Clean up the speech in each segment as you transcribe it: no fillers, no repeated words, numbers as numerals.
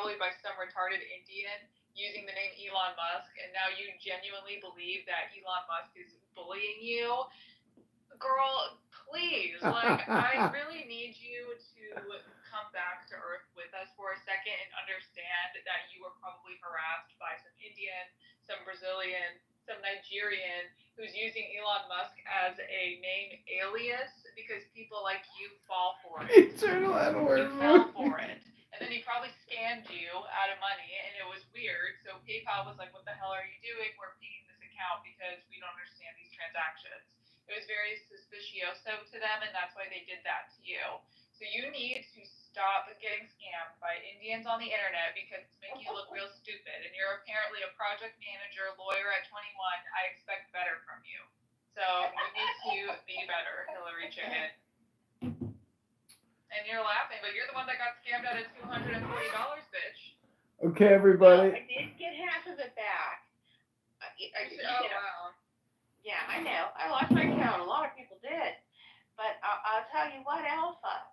probably by some retarded Indian using the name Elon Musk, and now you genuinely believe that Elon Musk is bullying you. Girl, please, like, I really need you to come back to Earth with us for a second and understand that you were probably harassed by some Indian, some Brazilian, some Nigerian who's using Elon Musk as a name alias because people like you fall for it. Eternal You fell for it. And then he probably scammed you out of money, and it was weird. So PayPal was like, "What the hell are you doing? We're paying this account because we don't understand these transactions." It was very suspicioso to them, and that's why they did that to you. So you need to stop getting scammed by Indians on the internet because it's making you look real stupid. And you're apparently a project manager, lawyer at 21. I expect better from you. So you need to be better, Hillary Chicken. And you're laughing, but you're the one that got scammed out of $240, bitch. Okay, Well, everybody. I did get half of it back. Oh, wow. Yeah, I know. I lost my count. A lot of people did. But I'll tell you what, Alpha.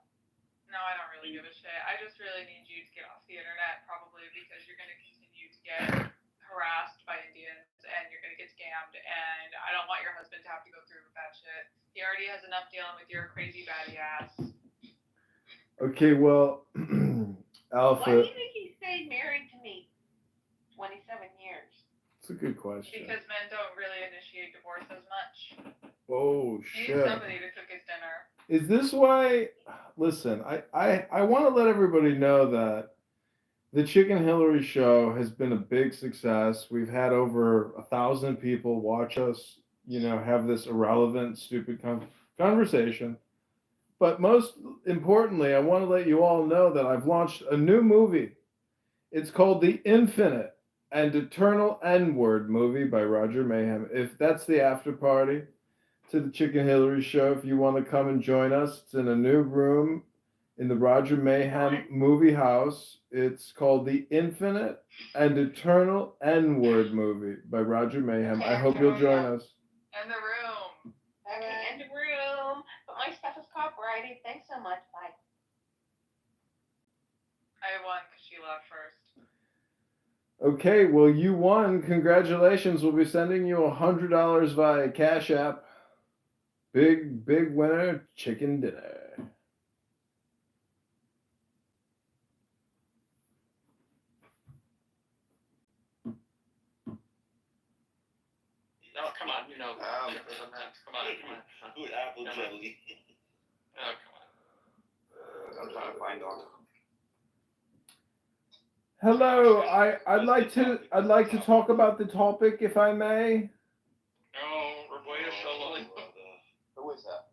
No, I don't really give a shit. I just really need you to get off the internet, probably because you're going to continue to get harassed by Indians and you're going to get scammed. And I don't want your husband to have to go through with that shit. He already has enough dealing with your crazy baddie ass. Okay, well, Why do Alpha. you think he stayed married to me 27 years? It's a good question. Because men don't really initiate divorce as much. Oh, He needs shit. somebody to cook his dinner. Is this why? Listen, I want to let everybody know that the Chicken Hillary show has been a big success. We've had over 1,000 people watch us, have this irrelevant, stupid conversation. But most importantly, I want to let you all know that I've launched a new movie. It's called The Infinite and Eternal N-Word movie by Roger Mayhem. If that's the after party to the Chicken Hillary show, if you want to come and join us, it's in a new room in the Roger Mayhem movie house. It's called The Infinite and Eternal N-Word movie by Roger Mayhem. I hope you'll join us. In the room. Okay, in the room. But my stuff is copyrighted. Thanks so much. Bye. I won because she left first. Okay, well, you won. Congratulations. We'll be sending you $100 via Cash App. Big winner, chicken dinner. No, come on, come on. With apple jelly. Oh, come on. I'm trying to find on. Hello, I'd like to talk about the topic, if I may. No, Roberta Shololi. Who is that?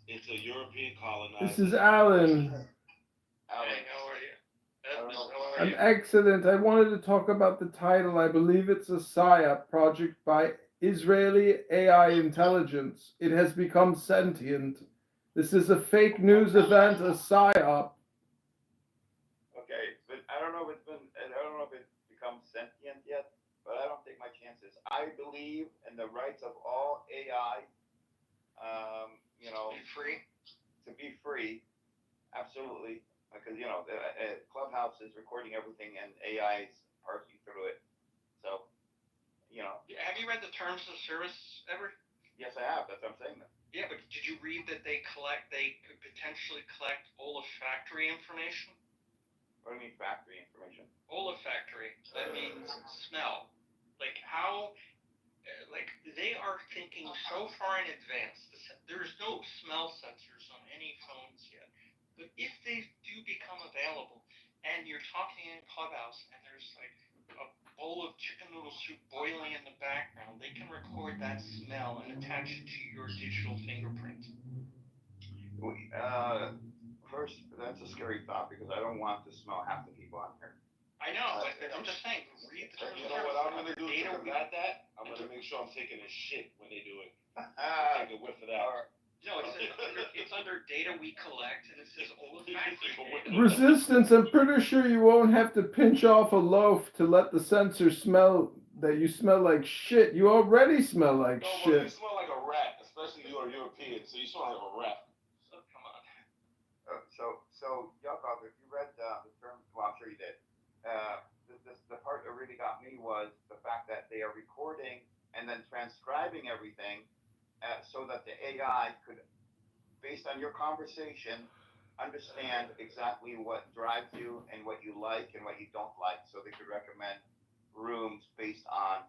It's a European colonizer. This is Alan. Hey, how are you? How are I'm you? excellent. I wanted to talk about the title. I believe it's a PSYOP project by Israeli AI intelligence. It has become sentient. This is a fake news event, a PSYOP. Okay, but I don't know if it's become sentient yet, but I don't take my chances. I believe in the rights of all AI. To be free, absolutely, because Clubhouse is recording everything and AI is parsing through it. So, Have you read the terms of service ever? yes, I have. That's what I'm saying. Yeah, but did you read that they could potentially collect olfactory information? What do you mean factory information? Olfactory, that means smell. Like how, they are thinking so far in advance. There's no smell sensors on any phones yet. But if they do become available, and you're talking in Clubhouse, and there's like a bowl of chicken noodle soup boiling in the background, they can record that smell and attach it to your digital fingerprint. First, that's a scary thought because I don't want to smell half the people on here. I know, but I'm just saying, read the terms. You know what I'm going to do to combat that? I'm going to make sure I'm taking a shit when they do it. Take a whiff of that. No, it's under data we collect, and it says olfactory. Resistance, I'm pretty sure you won't have to pinch off a loaf to let the sensor smell that you smell like shit. You already smell like shit. No, you smell like a rat, especially you're European, so you smell like a rat. So, come on. So Yakov, if you read the terms, well, I'm sure you did. the part that really got me was the fact that they are recording and then transcribing everything so that the AI could, based on your conversation, understand exactly what drives you and what you like and what you don't like, so they could recommend rooms based on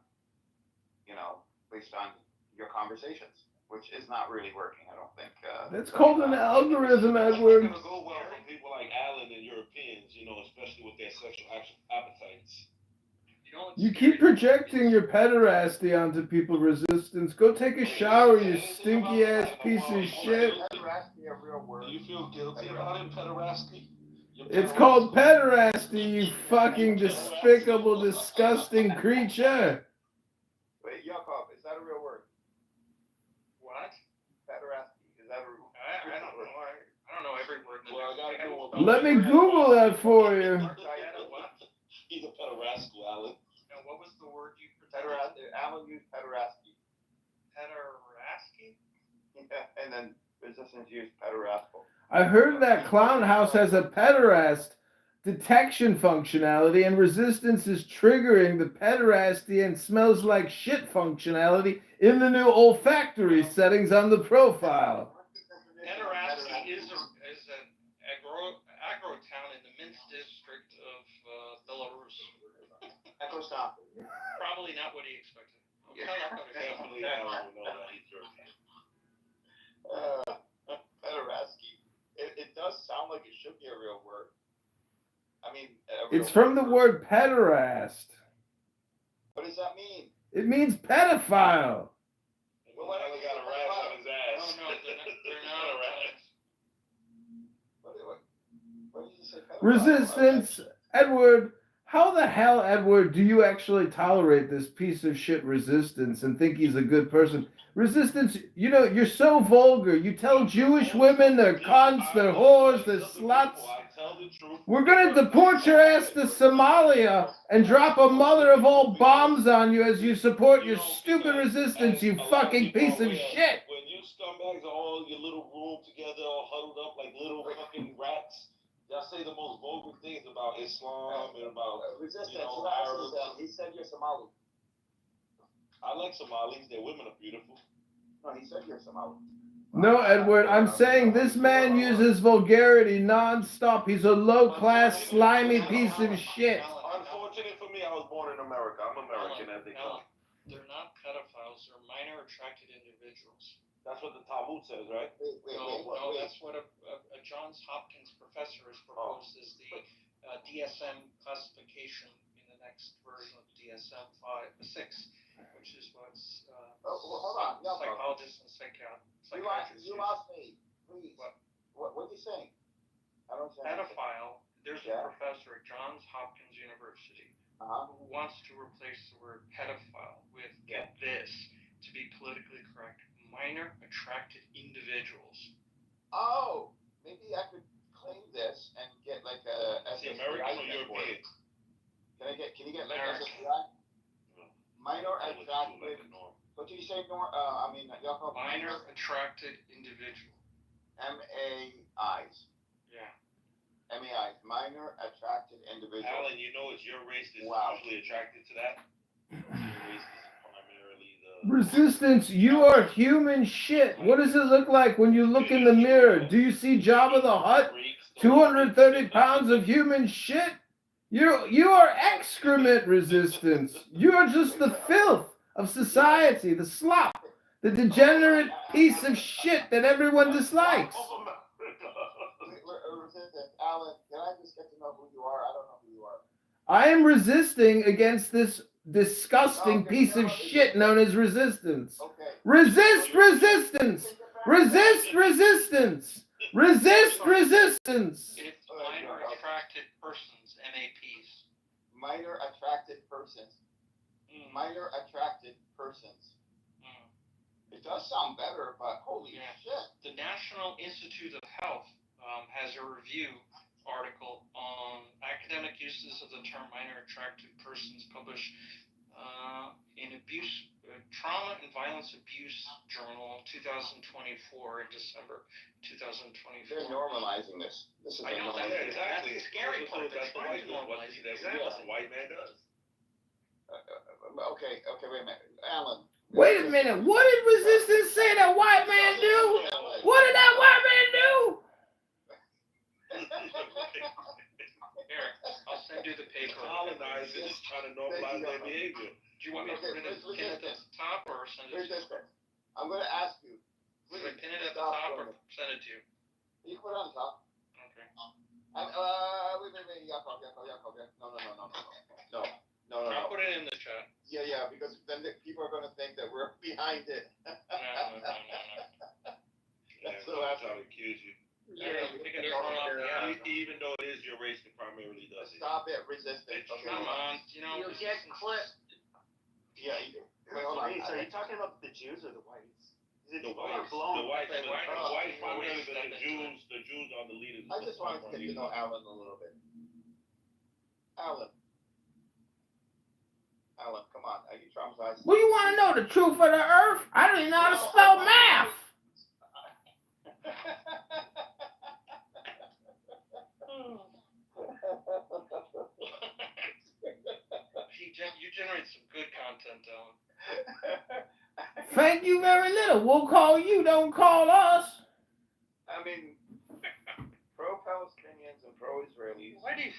your conversations, which is not really working, I don't think. That's called an algorithm, It's not Edward. gonna go well from people like Alan and Europeans, especially with their sexual appetites. You keep projecting your pederasty onto people, Resistance. Go take a shower, you stinky ass piece of shit. Pederasty a real word? Do you feel guilty about it, pederasty? It's called pederasty, you fucking despicable, disgusting creature. Wait, Yakov, is that a real word? What? Pederasty, is that a real word? I don't know. I don't know every word. Well, I gotta know. Let me Google that for you. What? He's a pederascal, Alan. No, what was the word you Pederasty. Alan used pederasty. Pederasty? Yeah, and then Resistance used pederascal. I heard that Clown House has a pederast detection functionality, and Resistance is triggering the pederasty and smells like shit functionality in the new olfactory settings on the profile. Pederasty is an agro town in the Minsk district of Belarus. Echo stop. Probably not what he expected. Definitely Alan would know that he's European. Pederasty. It does sound like it should be a real word. I mean, It's from the word pederast. What does that mean? It means pedophile. Well, why don't Alan you got a say rash pedophile? on his ass. No, they're not. Got a rash. What did you say? Pedophile? Resistance, Edward. How the hell, Edward, do you actually tolerate this piece of shit Resistance and think he's a good person? Resistance, you're so vulgar. You tell Jewish women they're cunts, they're whores, they're sluts. I tell the truth. We're gonna deport your ass to Somalia and drop a mother of all bombs on you as you support your stupid Resistance, you fucking piece of shit. When you scumbags are all in your little room together, all huddled up like little fucking rats, y'all say the most vulgar things about Islam and about Resistance. Arabs. He said you're Somali. I like Somalis. Their women are beautiful. No, he said you're Somali. No, Edward, I'm saying this man uses vulgarity non-stop. He's a low-class, slimy piece of shit. Unfortunate for me, I was born in America. I'm American, as they call it. They're not pedophiles. They're minor attracted individuals. That's what the Talmud says, right? No, that's what a Johns Hopkins professor has proposed as the DSM classification in the next version of DSM-5, 6, which is what's hold on. No, psychologists and psychiatrists you lost me. Please. What are you saying? I don't understand. Pedophile. There's a professor at Johns Hopkins University who wants to replace the word pedophile with, get this, to be politically correct, minor attracted individuals. Oh, maybe I could claim this and get like a SSRI. American or European? Can you get like American. SSRI? Minor attracted. What did you say, Jakob? Minor attracted individual. MAIs. Yeah. MEIs. Minor attracted individual. Alan, you know it's your race that's usually attracted to that. Your race is primarily the Resistance, you are human shit. What does it look like when you look in the mirror? Do you see Jabba the Hutt? 230 pounds of human shit? You are excrement, Resistance. You are just the filth of society, the slop, the degenerate piece of shit that everyone dislikes. Resistance. Alan, can I just get to know who you are? I don't know who you are. I am resisting against this disgusting piece of shit known as Resistance. Okay. Resist resistance! Resist resistance! Resist resistance! It's minor attracted persons, MAPs. Minor attracted persons. Minor attracted persons. It does sound better, but holy shit. The National Institute of Health has a review article on academic uses of the term minor attracted persons published in abuse, trauma and violence abuse journal, 2024 in December 2024. They're normalizing this. This is I know, a that's exactly. the scary part. That's the white man. What the white man does. Okay, wait a minute. Alan. Wait a minute. What did Resistance say that white man do? What did that white man do? Eric, I'll send you the paper. Colonizers trying to normalize their behavior. Do you want me to pin it at the top or send it to you? Resistance. I'm going to ask you. Should I pin it at the top or send it to you? You put it on top. Okay. Wait. Jakob. No. I'll put it in the chat. Yeah, because then people are going to think that we're behind it. No. That's the I'm last trying to accuse you. Yeah, we can turn off the app. Even though it is your race that primarily does it. Stop it, Resistance. Okay. Come on, You'll get clipped. Yeah, wait, hold on. So are you talking about the Jews or the whites? Is it The blown? whites primarily, the Jews are the leaders. I just wanted to get to know Alan a little bit. Alan, come on. Are you traumatized? Well, you want to know the truth of the earth? I don't even know how to spell math. You generate some good content, Dylan. Thank you very little. We'll call you. Don't call us. I mean, pro-Palestinians and pro-Israelis, Why do you?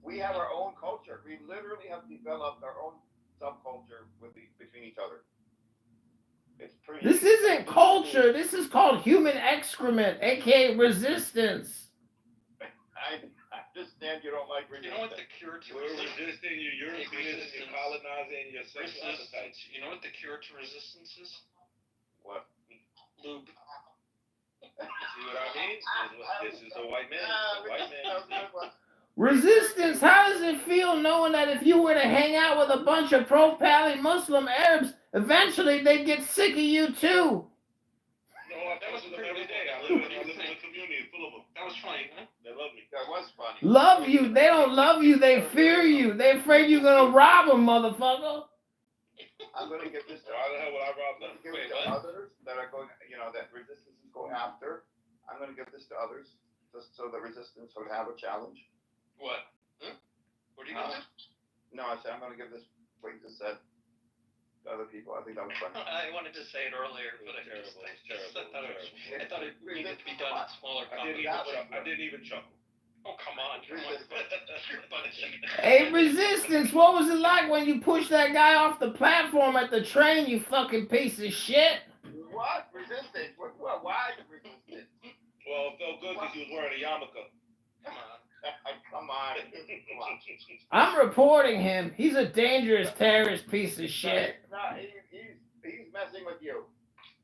we have our own culture. We literally have developed our own subculture between each other. It's pretty. This isn't culture. This is called human excrement, aka resistance. I understand you don't like You know what the cure to We're resisting you. You're resisting, colonizing your sexual appetite. You know what the cure to resistance is? What? Lube. See what I mean? This is the white man. The white man. Resistance, how does it feel knowing that if you were to hang out with a bunch of pro-Pali Muslim Arabs, eventually they'd get sick of you too? No, I talk to them every day. I live in a community full of them. That was funny, huh? They love me. That was funny. Love you. They don't love you. They fear you. They're afraid you're going to rob them, motherfucker. I'm going to give this to Why the hell would I rob them? give it to others that are going, that Resistance is going after. I'm going to give this to others just so the Resistance would have a challenge. What? Huh? What are you gonna do? No, I said I'm going to give this, what you just said, to other people. I think that was funny. I wanted to say it earlier, but I just I thought it needed to be done in smaller I didn't even chuckle. Oh, come on. You're Hey, Resistance, what was it like when you pushed that guy off the platform at the train, you fucking piece of shit? What? Resistance? What? Why Resistance? Well, it felt good because he was wearing a yarmulke. Come on. Come on. I'm reporting him. He's a dangerous terrorist piece of shit. No, he's messing with you.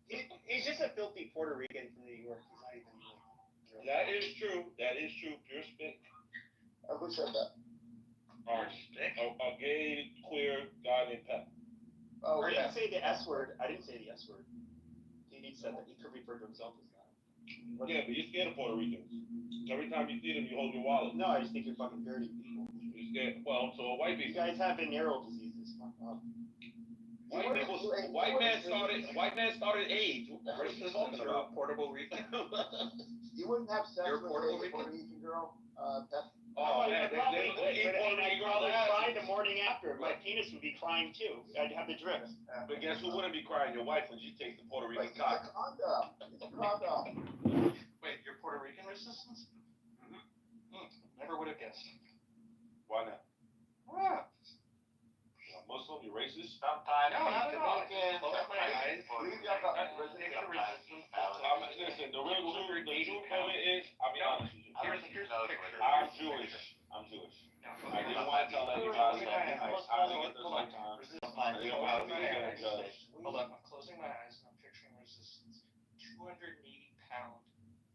He's just a filthy Puerto Rican from New York. He's not even. That is true. Pure spit. Who said that? A gay, queer guy named Pep. Oh, Or you yeah. didn't say the S word. I didn't say the S word. He said that he could refer to himself as that. Yeah, but you're scared of Puerto Ricans. Every time you see them, you hold your wallet. No, I just think you're fucking dirty people. You're scared. Well, so a white You people. guys have venereal diseases. Fuck up. White man started AIDS. What are you talking about? Portable Rican. You wouldn't have sex You're with Puerto a Rican? Puerto Rican girl, Pep? Oh, man, they eat Puerto I'd Rican probably girls' cry asses. the morning after. My penis would be crying too. I'd have the drips. But guess who wouldn't be crying? Your wife when she takes the Puerto Rican It's a cock. condom. It's a condom. Wait, you're Puerto Rican Resistance? Never would have guessed. Why not? What? You're Muslim? You're racist? No, not at all. Close my eyes. Leave Jakob. Listen, the truth of it is, I'll be honest with you. Here's the picture. I'm Jewish. I didn't want to tell anybody. I think at the same time. I didn't want to be a judge. Hold up, I'm closing my eyes and I'm picturing Resistance. 280-pound,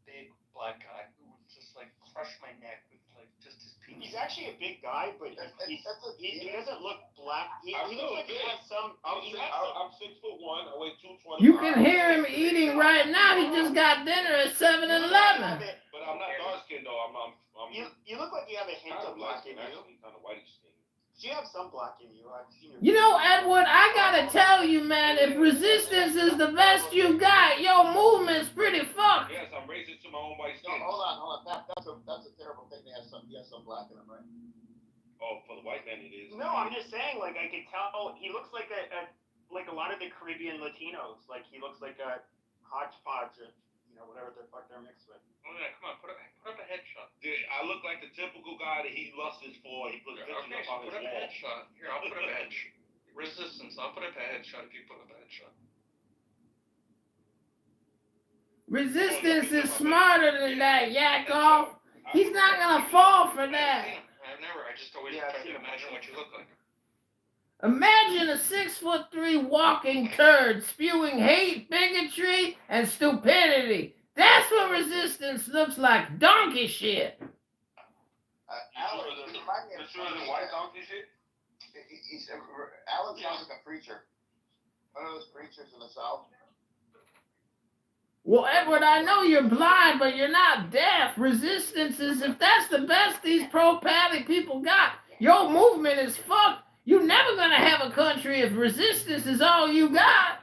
big black guy who would just like crush my neck with like just his penis. He's actually a big guy, but he doesn't look black. He looks like he has some. I'm 6'1". I weigh 220. You can hear him eating right now. He just got dinner at 7-Eleven. But I'm not dark skinned though. I'm You look like you have a hint of black in you. Kind of white skin. You have some black in you. I've seen your. You know, Edward, I gotta tell you, man, if resistance is the best you got, your movement's pretty fucked. Yes, I'm racist to my own white No, skin. hold on. That's a terrible thing. He has some black in him, right? Oh, for the white man it is. No, I'm just saying, like, I could tell he looks like like a lot of the Caribbean Latinos. Like, he looks like a hodgepodge of, whatever the fuck they're mixed with. Oh yeah, come on, put up a headshot. Dude, I look like the typical guy that he lusts for. He puts pictures Okay, up on so his put up a wall. headshot. Here, I'll put up a headshot. Resistance. I'll put up a headshot if you put up a headshot. Resistance is smarter than that, Yakov. He's not gonna fall for that. I've never. I just always Yeah, try to imagine what you look like. Imagine a 6'3" walking turd spewing hate, bigotry, and stupidity. That's what resistance looks like. Donkey shit. Alan, remind me of The white donkey shit? Alan sounds like a preacher. One of those preachers in the South. Well, Edward, I know you're blind, but you're not deaf. Resistance is, if that's the best these pro-paddy people got, your movement is fucked. You're never gonna have a country if resistance is all you got.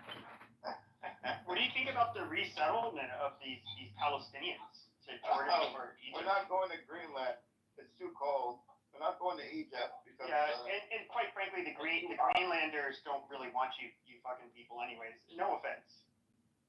What do you think about the resettlement of these Palestinians to Jordan or Egypt? We're not going to Greenland. It's too cold. We're not going to Egypt because. Yeah, and quite frankly, the Greenlanders don't really want you fucking people anyways. No offense.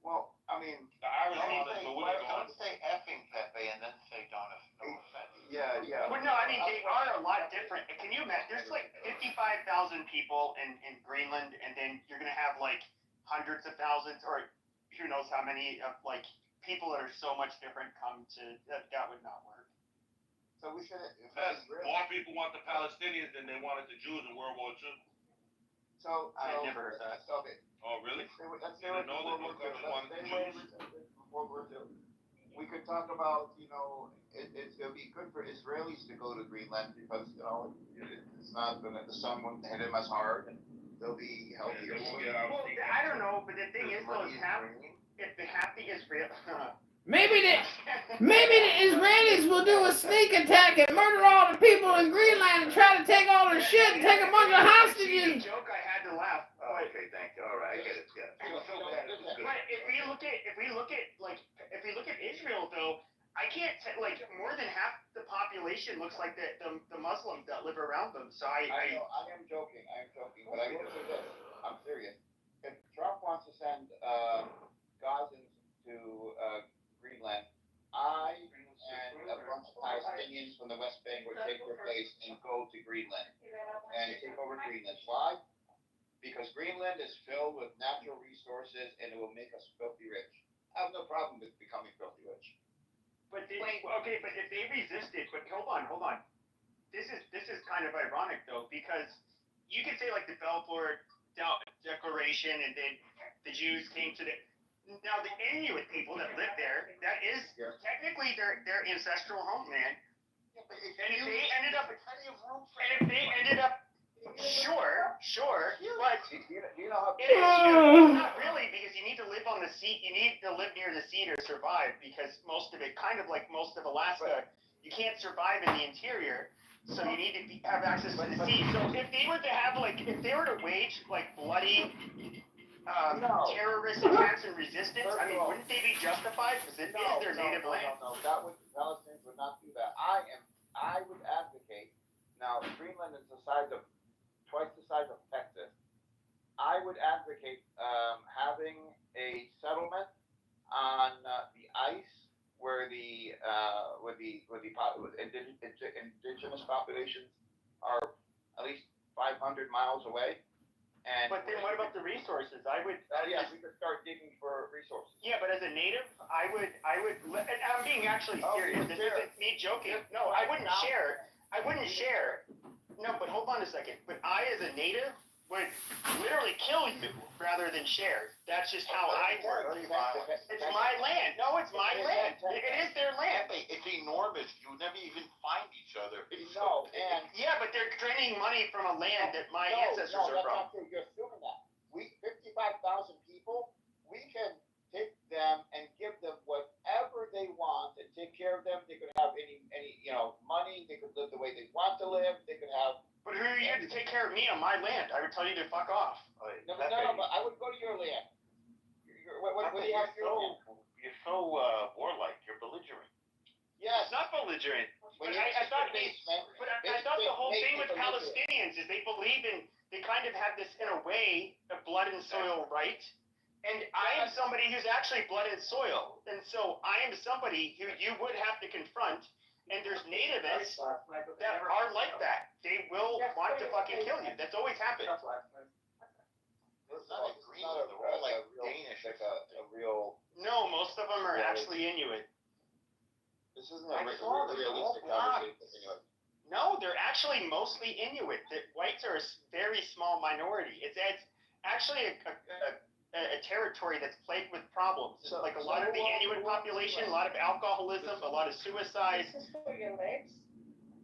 Well, I mean, The Irish want us, but we're not going. say effing Pepe and then say no offense. Yeah. Well, no, I mean, they are a lot different. Can you imagine? There's like 55,000 people in Greenland, and then you're going to have like hundreds of thousands, or who knows how many of like people that are so much different come to that would not work. So we should. More people want the Palestinians than they wanted the Jews in World War II. So I never heard that. Okay. Oh, really? Let's You didn't know that no country wanted the Jews? World War II. We could talk about, it would be good for Israelis to go to Greenland because, it's not gonna, the sun won't hit them as hard and they'll be healthier. Well, I don't know, but the thing is, though, if the happy Israel. Maybe the Israelis will do a sneak attack and murder all the people in Greenland and try to take all their shit and take a bunch of hostages. Joke, I had to laugh. Okay, thank you. All right, I get it. Yeah. But if we look at Israel though, I can't more than half the population looks like the Muslims that live around them. So I am joking, but I will say this. I'm serious. If Trump wants to send Gazans to Greenland, I and a bunch of Palestinians from the West Bank would take their place and go to Greenland and take over Greenland. Why? Because Greenland is filled with natural resources and it will make us filthy rich. I have no problem with becoming filthy rich. But if they resisted, but hold on. This is kind of ironic though, because you could say like the Balfour Declaration, and then the Jews came to the. Now the Inuit people that live there, that is technically their ancestral homeland. And if they ended up, sure, but you know how it is not really, because you need to live on the sea. You need to live near the sea to survive, because most of it, kind of like most of Alaska, you can't survive in the interior. So you need to have access to the sea. So if they were to wage like bloody terrorist attacks and resistance, I mean, wouldn't they be justified? Because it is their native land. No, Palestinians would not do that. I would advocate. Now, Greenland is twice the size of Texas. I would advocate having a settlement on the ice where the indigenous populations are at least 500 miles away. But then what about the resources? I would. Yes, we could start digging for resources. Yeah, but as a native, I would. And I'm being actually serious. This isn't me joking. No, I wouldn't share. No, but hold on a second. But I, as a native, would literally kill you rather than share. That's just how I work. It's my land. No, it's my land. It is their land. It's enormous. You never even find each other. Yeah, but they're draining money from a land that my ancestors are from. Not true. You're assuming that. 55,000 people, we can take them and give them whatever they want and take care of them. They could have any money. They could live the way they want to live. They could have. But who are you to take care of me on my land? I would tell you to fuck off. No, but I would go to your land. What do you have to do? You're so warlike. You're belligerent. Yes. It's not belligerent. When But you I thought base, man. I thought the whole thing with Palestinians is they believe in, they kind of have this, in a way, a blood and soil right. And I am somebody who's actually blood and soil. And so I am somebody who you would have to confront. And there's nativists that are like that. They will want to fucking kill you. That's always happened. It's not like green, they're all like Danish. Like a real. No, most of them are actually Inuit. This isn't a realistic conversation. No, they're actually mostly Inuit. The whites are a very small minority. It's actually a territory that's plagued with problems. So, like a lot of the Inuit population, a lot of alcoholism, a lot of suicide. This is for your legs.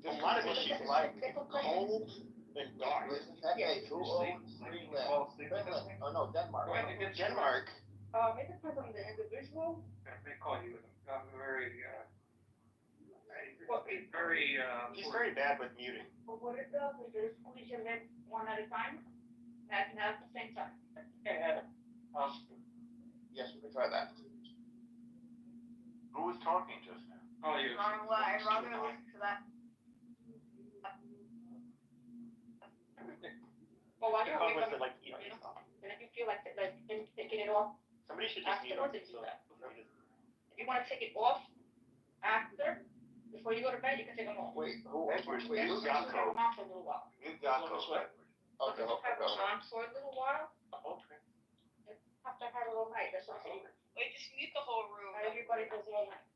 A lot of issues. Like cold and dark. Okay, who owns Greenland? Finland. Oh no, Denmark. Denmark. It depends on the individual. They call you very, He's very bad with muting. But what it does is it squeeze your legs one at a time, not at the same time. Yes, we can try that. Who was talking just now? oh, you. I'd rather listen to that. Well, why don't we, Congressman, like, and if you feel like taking it off somebody should just mute him. afterwards, do that. If you wanna take it off after, before you go to bed, you can take them off. Wait, who? Then Wait, you you can got have them code. on for a little while. You got code. So Okay, if you have them okay. on for a little while, Okay. you have to have it all night, that's what I'm saying. Wait, just mute the whole room. Not everybody does it all night.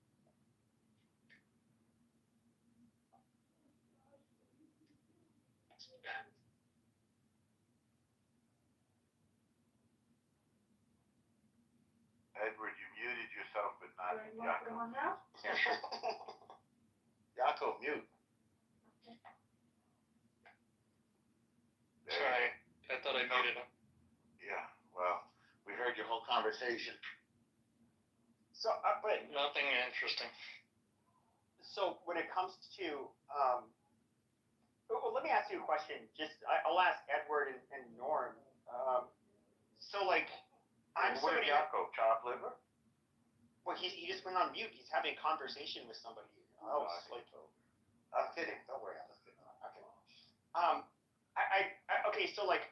Edward, you muted yourself, but not You wanna put them on now? Yaakov, mute. Sorry, I thought I muted him. Yeah, well, we heard your whole conversation. So, but Nothing interesting. so when it comes to, well, let me ask you a question. I'll ask Edward and Norm. So like, I'm What did somebody. Yaakov, chop liver? Well, he just went on mute. He's having a conversation with somebody. Oh, I like, I'm kidding, don't worry, I'm kidding. okay. Okay, so like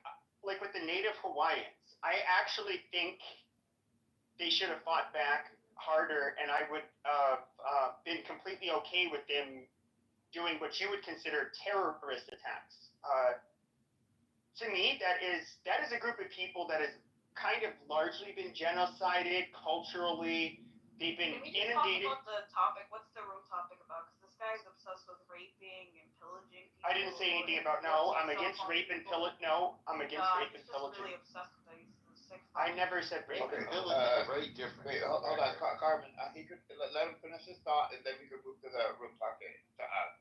with the native Hawaiians, I actually think they should have fought back harder, and I would been completely okay with them doing what you would consider terrorist attacks. To me, that is a group of people that has kind of largely been genocided culturally. They've been Can we just inundated. talk about the topic? What's the room topic about? Because this guy's obsessed with raping and pillaging people. I didn't say anything about no. I'm against rape and pillage. No, I'm against rape and He's just pillaging. really obsessed with it. He's the sixth. I never said rape. Okay, and Very different. Wait, hold on, Carmen, he could, let him finish his thought, and then we could move to the room topic,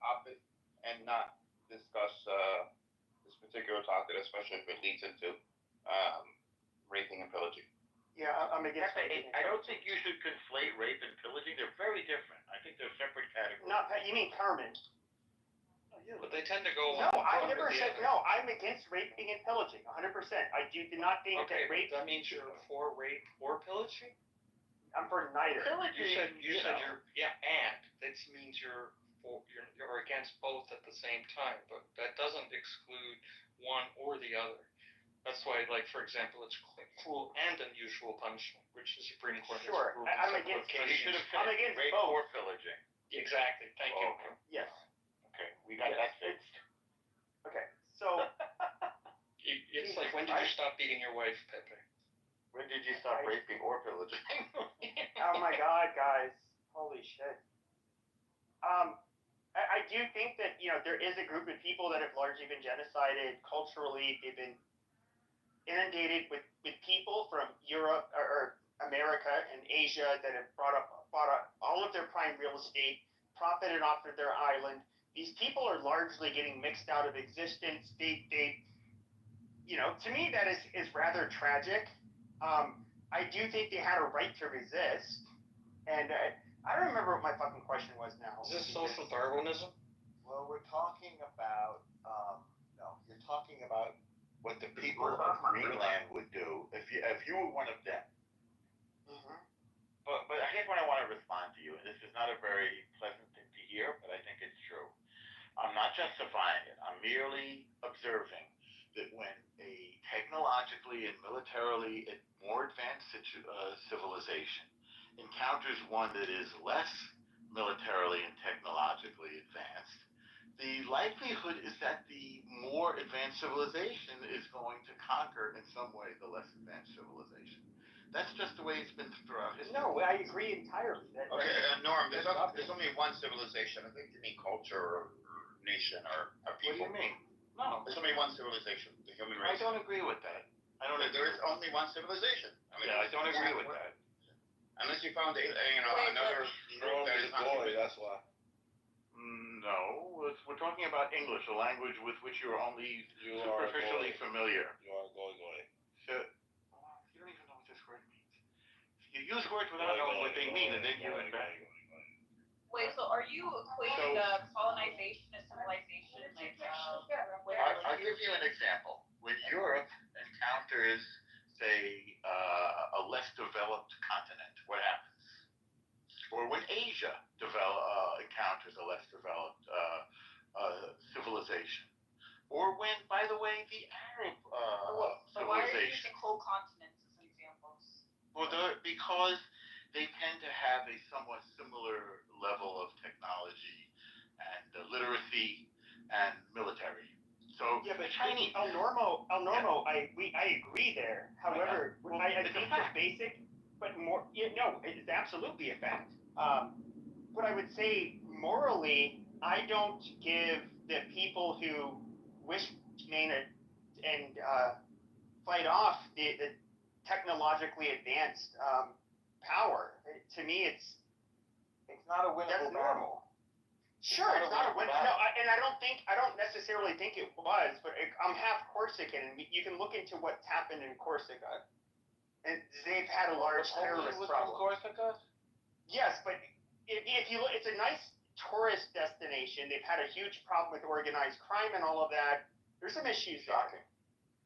topic, and not discuss, this particular topic, especially if it leads into, raping and pillaging. Yeah, I'm against rape. I don't think you should conflate rape and pillaging, they're very different, I think they're separate categories. Not you mean Carmen? But they tend to go. No, I one never with the said other. no. I'm against raping and pillaging, 100%. I did not think Okay, that rape. that means you're for rape or pillaging? I'm for neither. You said you're, and that means you're against both at the same time, but that doesn't exclude one or the other. That's why, like, for example, it's cruel and unusual punishment, which the Supreme Court has Sure, ruled I'm in several against. occasions. I'm against rape both. or pillaging. Exactly, thank you. Okay. Yes. Okay, we got that fixed. Okay. So It's like, when did you stop beating your wife, Pepe? When did you stop raping or pillaging? oh my God, guys, holy shit. I do think that there is a group of people that have largely been genocided culturally. They've been inundated with people from Europe or America and Asia that have bought up all of their prime real estate, profited off of their island. These people are largely getting mixed out of existence. They to me that is rather tragic. I do think they had a right to resist, and I don't remember what my fucking question was now. Is this social Darwinism? Well, we're talking about, no, talking about what the people of Greenland would do if you were one of them. Mm-hmm. But here's what I want to respond to you, and this is not a very pleasant thing to hear, but I think it's true. I'm not justifying it. I'm merely observing that when a technologically and militarily more advanced civilization encounters one that is less militarily and technologically advanced, the likelihood is that the more advanced civilization is going to conquer in some way the less advanced civilization. That's just the way it's been throughout history. No, I agree entirely. Okay, Norm, there's only one civilization. I think you mean culture or nation or people. What do you mean? No. There's only one civilization, the human race. I don't agree with that. There is only one civilization. I don't agree with that. Unless you found, another group that is not human. That's why. No, we're talking about English, a language with which you're only superficially familiar. You are going. So, you don't even know what this word means. You use words without knowing what they mean, and then you invent. Wait, so are you equating colonization to civilization? I'll give you an example. When Europe encounters, say, a less developed continent, what happens? Or when Asia encounters a less developed civilization. Or when, by the way, the Arab So why are you civilization. using whole continents as examples? Well, because they tend to have a somewhat similar level of technology and literacy and military. So yeah, but Chinese. El Normo, I agree there. However, I think the basic, but more, no, it's absolutely a fact. What I would say morally, I don't give the people who wish to and fight off the technologically advanced power. To me, it's not a winnable battle. Sure, it's not a win. No, I don't necessarily think it was, but I'm half Corsican, and you can look into what's happened in Corsica, and they've had a large terrorist problem. Corsica? Yes, but if you look, it's a nice tourist destination. They've had a huge problem with organized crime and all of that. There's some issues there.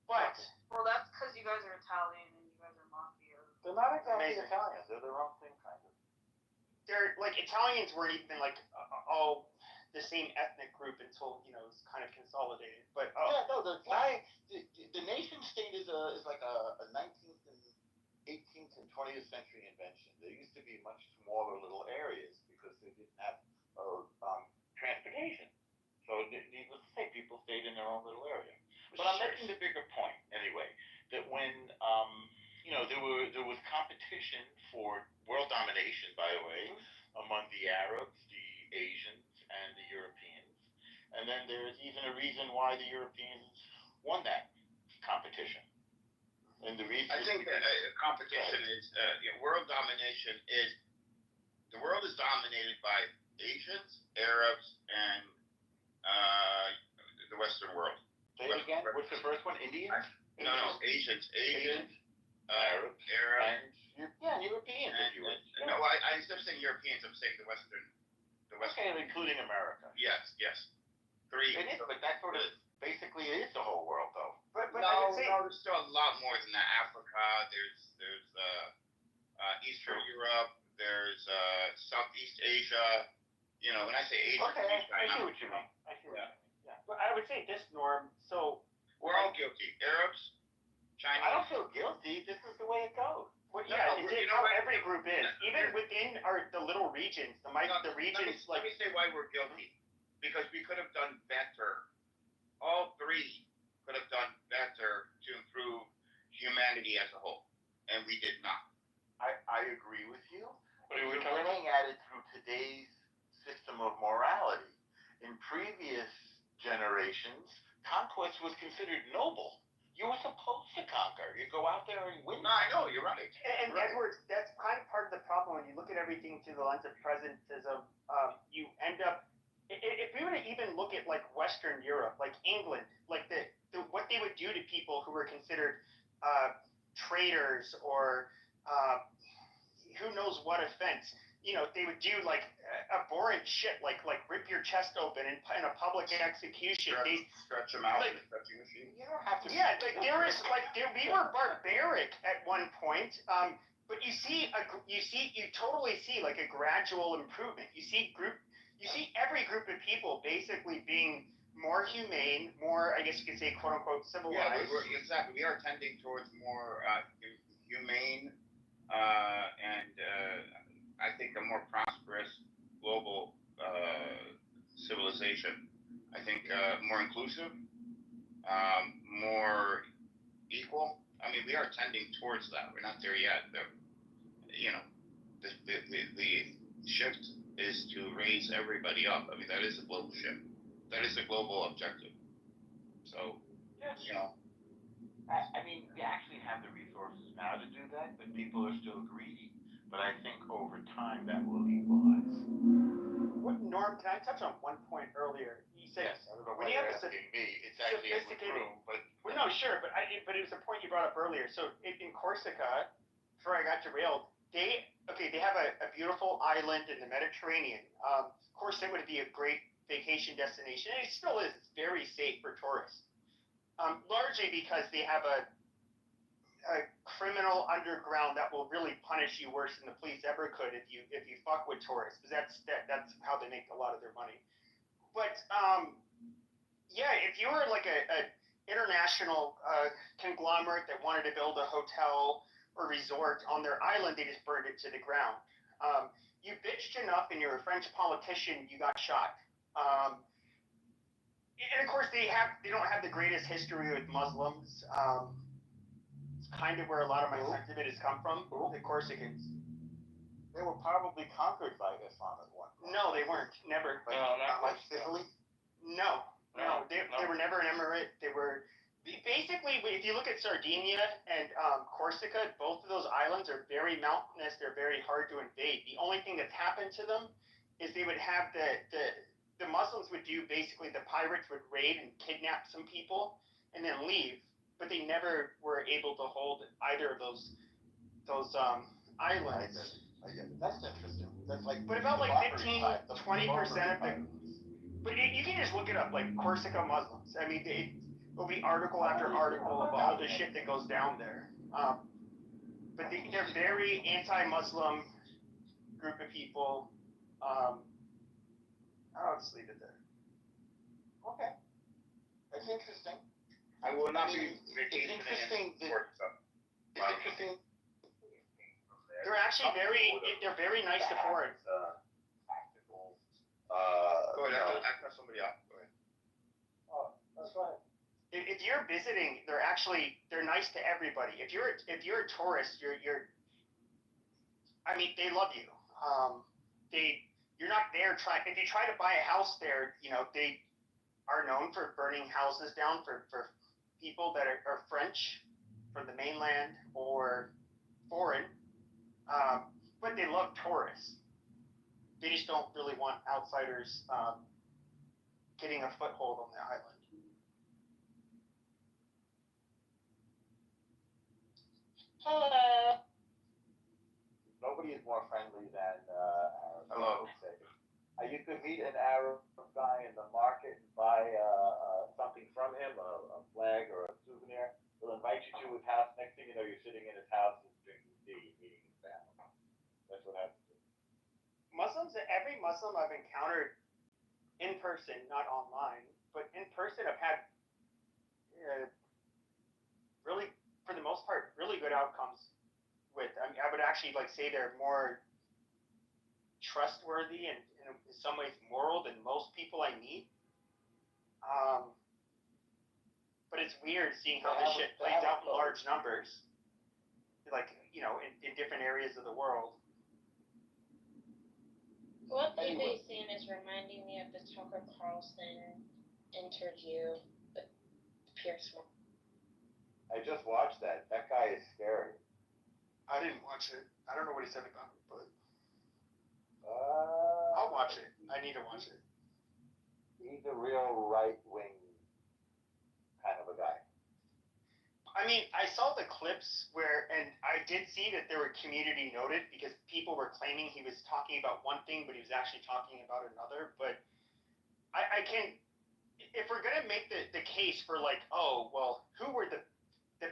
But Well, that's because you guys are Italian and you guys are mafia. They're not exactly Italians. They're their own thing, kind of. they're like Italians weren't even like all the same ethnic group until it was kind of consolidated. But the nation state is like a 19th and 18th and 20th century invention. There used to be much smaller little areas because they didn't have transportation. So needless to say, people stayed in their own little area. But I'm making the bigger point anyway, that when there was competition for world domination, by the way, among the Arabs, the Asians, and the Europeans. And then there's even a reason why the Europeans won that competition. And the reason I think that competition is world domination is the world is dominated by Asians, Arabs, and the Western world. Say it again. What's the first one? Indians? No, Asians, Arabs, and Europeans. No, I instead of saying Europeans, I'm saying the Western. Okay, including America. Yes. Three. But that sort of basically is the whole world, though. But no, there's still a lot more than that. Africa, there's Eastern Europe, there's Southeast Asia. When I say Asia, okay, I see what you mean. Yeah. But I would say this, Norm. So we're all guilty. Arabs, Chinese. I don't feel guilty. This is the way it goes. Well, yeah, it's how every group is. Even within the little regions, regions. Let me say why we're guilty. Because we could have done better. All three could have done better to improve humanity as a whole, and we did not. I agree with you, but we're looking at it through today's system of morality. In previous generations, conquest was considered noble. You were supposed to conquer. You go out there and win. No, I know, you're right. And Edwards, that's kind of part of the problem when you look at everything through the lens of presentism. You end up, if we were to even look at like Western Europe, like England, like what they would do to people who were considered traitors or who knows what offense, they would do like abhorrent shit, like rip your chest open in a public execution. Stretch them out like, with a stretching machine. You don't have to. Yeah, like we were barbaric at one point. But you totally see like a gradual improvement. You see every group of people basically being more humane, more, I guess you could say, quote unquote, civilized. Yeah, exactly. We are tending towards more humane and I think a more prosperous global civilization. I think more inclusive, more equal. I mean, we are tending towards that. We're not there yet. The shift is to raise everybody up. I mean, that is a global shift. That is a global objective. So, yes. I mean, we actually have the resources now to do that, but people are still greedy. But I think over time that will equalize. Norm, can I touch on one point earlier? You said, yes, I don't know why you're asking me. It's actually a room, but no, sure, but it was a point you brought up earlier. So in Corsica, before I got derailed, they have a beautiful island in the Mediterranean. Of course, it would be a great vacation destination, and it still is. It's very safe for tourists. Largely because they have a criminal underground that will really punish you worse than the police ever could if you fuck with tourists, because that's how they make a lot of their money. But if you were like a international conglomerate that wanted to build a hotel or resort on their island, they just burned it to the ground. You bitched enough and you're a French politician, you got shot. And of course, they don't have the greatest history with Muslims. It's kind of where a lot of my sentiment has come from. The Corsicans. They were probably conquered by Islam at one point. No, they weren't. Never. not like Sicily. No. They were never an emirate. They were basically, if you look at Sardinia and Corsica, both of those islands are very mountainous. They're very hard to invade. The only thing that's happened to them is they would have the Muslims would do basically, the pirates would raid and kidnap some people and then leave, but they never were able to hold either of those islands. That's interesting. That's like, but about like 15-20% of the. But you can just look it up, like Corsica Muslims. I mean, there'll be article after article of all the shit that goes down there. But they're very anti-Muslim group of people. I'll just leave it there. Okay. That's interesting. I will not be vacationing interesting in Corsica. It's interesting. They're actually they're very nice to foreigners. Tactical. Go ahead, ask somebody else. Go ahead. Oh, that's right. If you're visiting, they're nice to everybody. If you're a tourist, I mean, they love you. You're not there if you try to buy a house there, they are known for burning houses down for people that are French from the mainland or foreign. But they love tourists. They just don't really want outsiders getting a foothold on the island. Hello. Nobody is more friendly than Arabs. Hello. You could meet an Arab guy in the market and buy something from him, a flag or a souvenir. He'll invite you to his house. Next thing you know, you're sitting in his house and drinking tea, meeting his family. That's what happens. Every Muslim I've encountered in person, not online, but in person, I've had really, for the most part, really good outcomes with. I mean, I would actually say they're more trustworthy and in some ways moral than most people I meet. But it's weird seeing how this shit plays out in large numbers, in different areas of the world. What PJ saying is reminding me of the Tucker Carlson interview with Pierce. I just watched that. That guy is scary. I didn't watch it. I don't know what he said about it, but I'll watch it. I need to watch it. He's a real right-wing kind of a guy. I mean, I saw the clips and I did see that they were community noted because people were claiming he was talking about one thing, but he was actually talking about another. But I can't, if we're gonna make the case for like, oh, well, who were the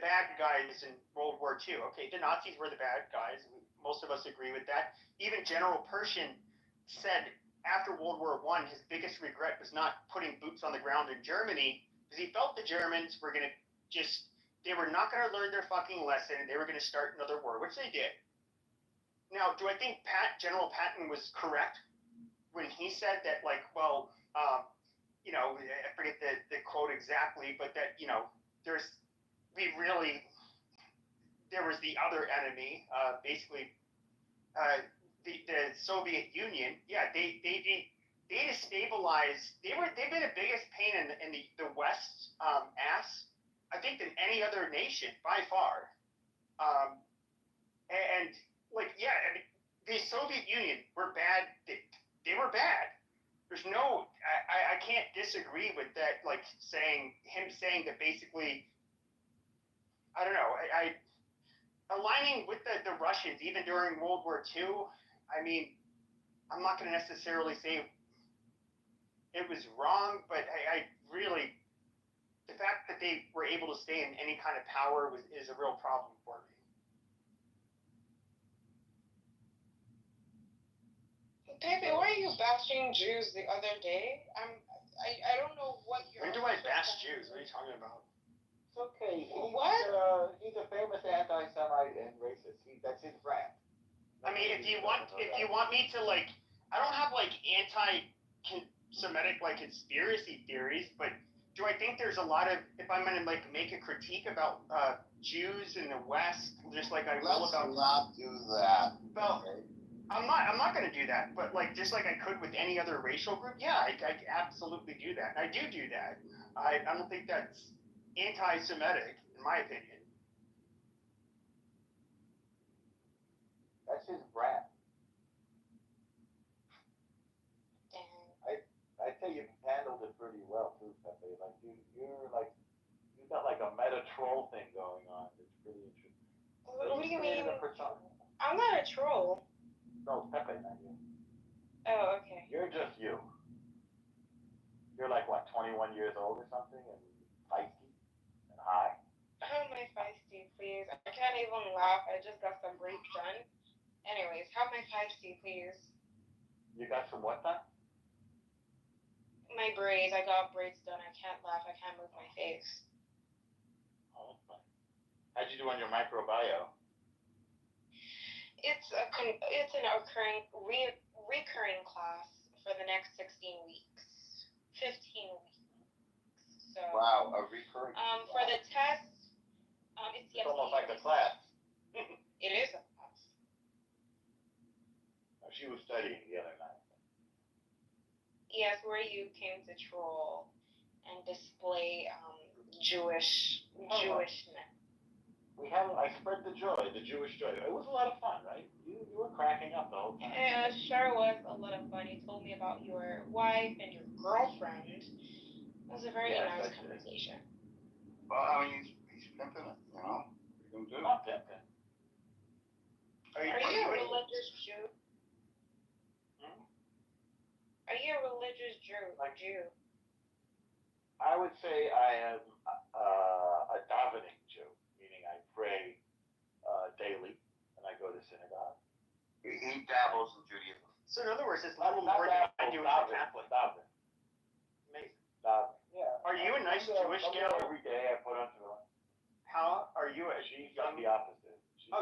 bad guys in World War II? Okay, the Nazis were the bad guys. Most of us agree with that. Even General Pershing said after World War I, his biggest regret was not putting boots on the ground in Germany because he felt the Germans were gonna they were not gonna learn their fucking lesson and they were gonna start another war, which they did. Now, do I think General Patton was correct when he said that, like, well, I forget the quote exactly, but that, there was the other enemy, basically, the Soviet Union. Yeah, they destabilized. They've been the biggest pain in the West ass, I think, than any other nation by far. And like, yeah, I mean, the Soviet Union were bad. They were bad. There's no, I can't disagree with that. Like saying that basically, I don't know. I aligning with the Russians even during World War II. I mean, I'm not going to necessarily say it was wrong, but I really, the fact that they were able to stay in any kind of power is a real problem for me. Pepe, why are you bashing Jews the other day? I don't know what you're. When do I bash Jews? What are you talking about? It's okay. What? He's a famous anti-Semite and racist. That's his brand. I mean, if you want me to like, I don't have like anti-Semitic like conspiracy theories, but do I think there's a lot of, if I'm gonna like make a critique about Jews in the West, just like I will about. Let's not do that. Well, okay? I'm not gonna do that, but like just like I could with any other racial group, yeah, I absolutely do that. I do that. I don't think that's anti-Semitic in my opinion. That's his brand. I tell you handled it pretty well too, Pepe. Like you got like a meta troll thing going on. It's pretty interesting. What do you mean? Persona. I'm not a troll. No, Pepe, not you. Oh, okay. You're just you. You're like what, 21 years old or something, and feisty and high. How am I feisty, please? I can't even laugh. I just got some braids done. Anyways, how am I feisty, please? You got some what done? My braids. I got braids done. I can't laugh. I can't move my face. Oh, that's fine. How'd you do on your microbiome? It's an recurring class for the next 16 weeks, 15 weeks. So. Wow, a recurring. For the test, it's almost like a class. It is a class. She was studying the other night. Yes, where you came to troll and display Jewishness. I spread the Jewish joy. It was a lot of fun, right? You were cracking up the whole time. Yeah, sure was a lot of fun. You told me about your wife and your girlfriend. It was a very nice conversation. Well, I mean, he's pimping it, you know? What are you gonna do? Not pimping. Are you a religious Jew? Are you a religious Jew? I would say I am a davening Jew, meaning I pray daily and I go to synagogue. He dabbles in Judaism. So in other words, it's a little more than I do as a Catholic. Amazing. Yeah. Are you a nice Jewish gal? Every day I put on tefillin. How are you? She's like the opposite.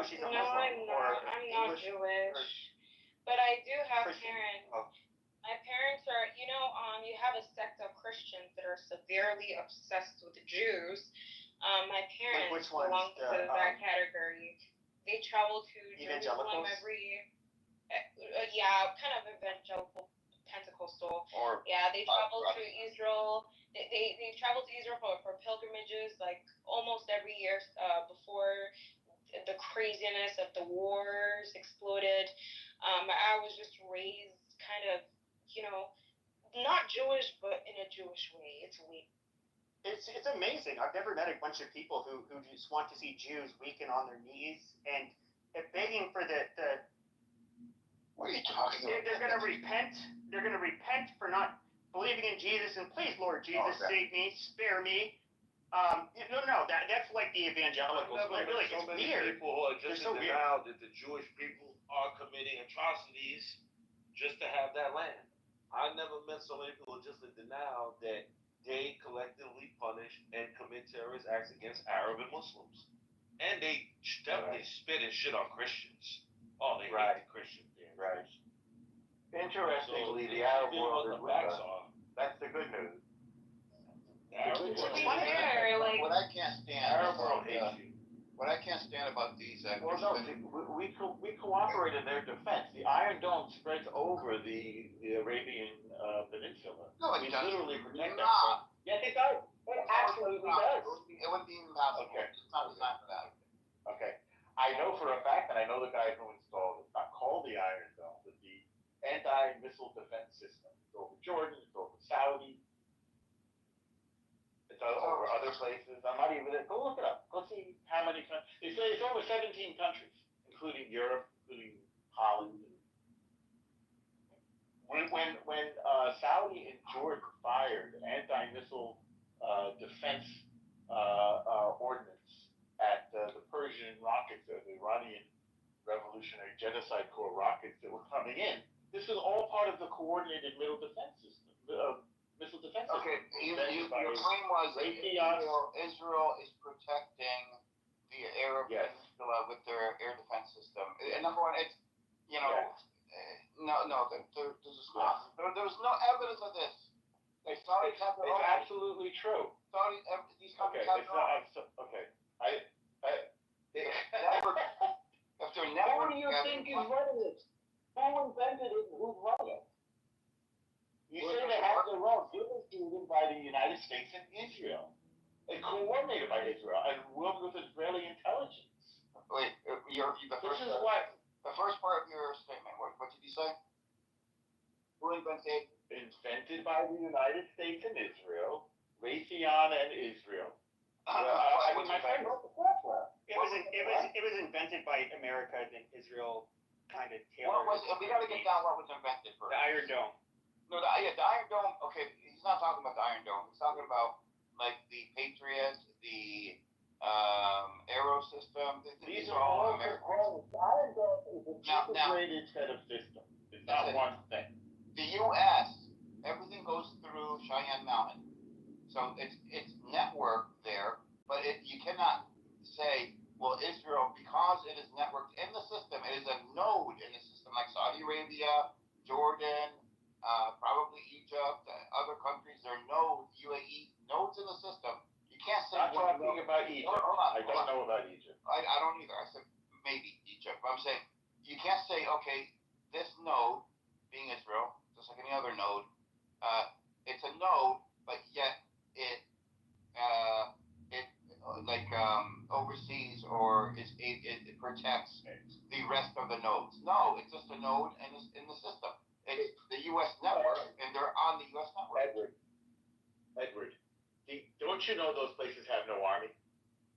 She's a Muslim. No, I'm not. I'm not Jewish. But I do have parents. Oh. My parents are, you have a sect of Christians that are severely obsessed with the Jews. My parents belong to that category. They travel to Jerusalem every kind of evangelical Pentecostal. They travel to Israel. They travel to Israel for pilgrimages like almost every year before the craziness of the wars exploded. I was just raised kind of, not Jewish, but in a Jewish way. It's weird. It's amazing. I've never met a bunch of people who just want to see Jews weaken on their knees and begging for the What are you talking about? they're going to repent. They're going to repent for not believing in Jesus, and please, Lord Jesus, save me, spare me. No, that's like the evangelicals. Really, so it's many weird. people who are just They're so in denial that the Jewish people are committing atrocities just to have that land. I never met so many people just in denial that they collectively punish and commit terrorist acts against Arab and Muslims. And they definitely spit and shit on Christians. Oh, they hate the Christians there. Right. Interestingly, the Arab world is with us. That's the good news. What I can't stand Arab world hates you. What I can't stand about these Well, no, we cooperate in their defense. The Iron Dome spreads over the Arabian Peninsula. No, we it doesn't. literally protect Nah. that. Yes, it does. It absolutely does. It wouldn't be impossible. Okay. It's not designed for that. Okay. I know for a fact, and I know the guy who installed it. It's not called the Iron Dome, but the anti-missile defense system. It's over Jordan. It's over Saudi. It's over other places. I'm not even. Go look it up. Go see how many countries. They say it's over 17 countries, including Europe, including Holland. When Saudi and Jordan fired anti-missile defense ordnance at the Persian rockets, the Iranian Revolutionary Genocide Corps rockets that were coming in, this was all part of the coordinated missile defense system. Okay, your claim was Israel is protecting the Arab Peninsula with their air defense system. And number one, it's, there's no evidence of this. They Saudis have their own. It's absolutely true. These companies have their own. Okay. If they're never. Who do you think is running it? Who invented it and who's running it? You say they have their own. It was given by the United States and Israel. And coordinated by Israel and worked with Israeli intelligence. Wait, the first part of your statement, what did you say? Who invented? Invented by the United States and Israel, Raytheon and Israel. My friend wrote the software. It was invented by America, then Israel kind of tailored. We got to get down what was invented first. The Iron Dome. No, the Iron Dome. Okay, he's not talking about the Iron Dome. He's talking about like the Patriot, the Aero system. These are all American. The Iron Dome is a integrated set of systems. It's not one thing. The U.S. everything goes through Cheyenne Mountain, so it's networked there. But you cannot say, well, Israel, because it is networked in the system, it is a node in the system, like Saudi Arabia, Jordan, probably Egypt, other countries. There are nodes, UAE, nodes in the system. You can't say. I'm talking about Egypt. Hold on, I don't know about Egypt. I don't either. I said maybe Egypt. But I'm saying you can't say, okay, this node, being Israel, just like any other node, it's a node, but yet it oversees or it protects the rest of the nodes. No, it's just a node in the system. It's the U.S. network, and they're on the U.S. network. Edward, don't you know those places have no army?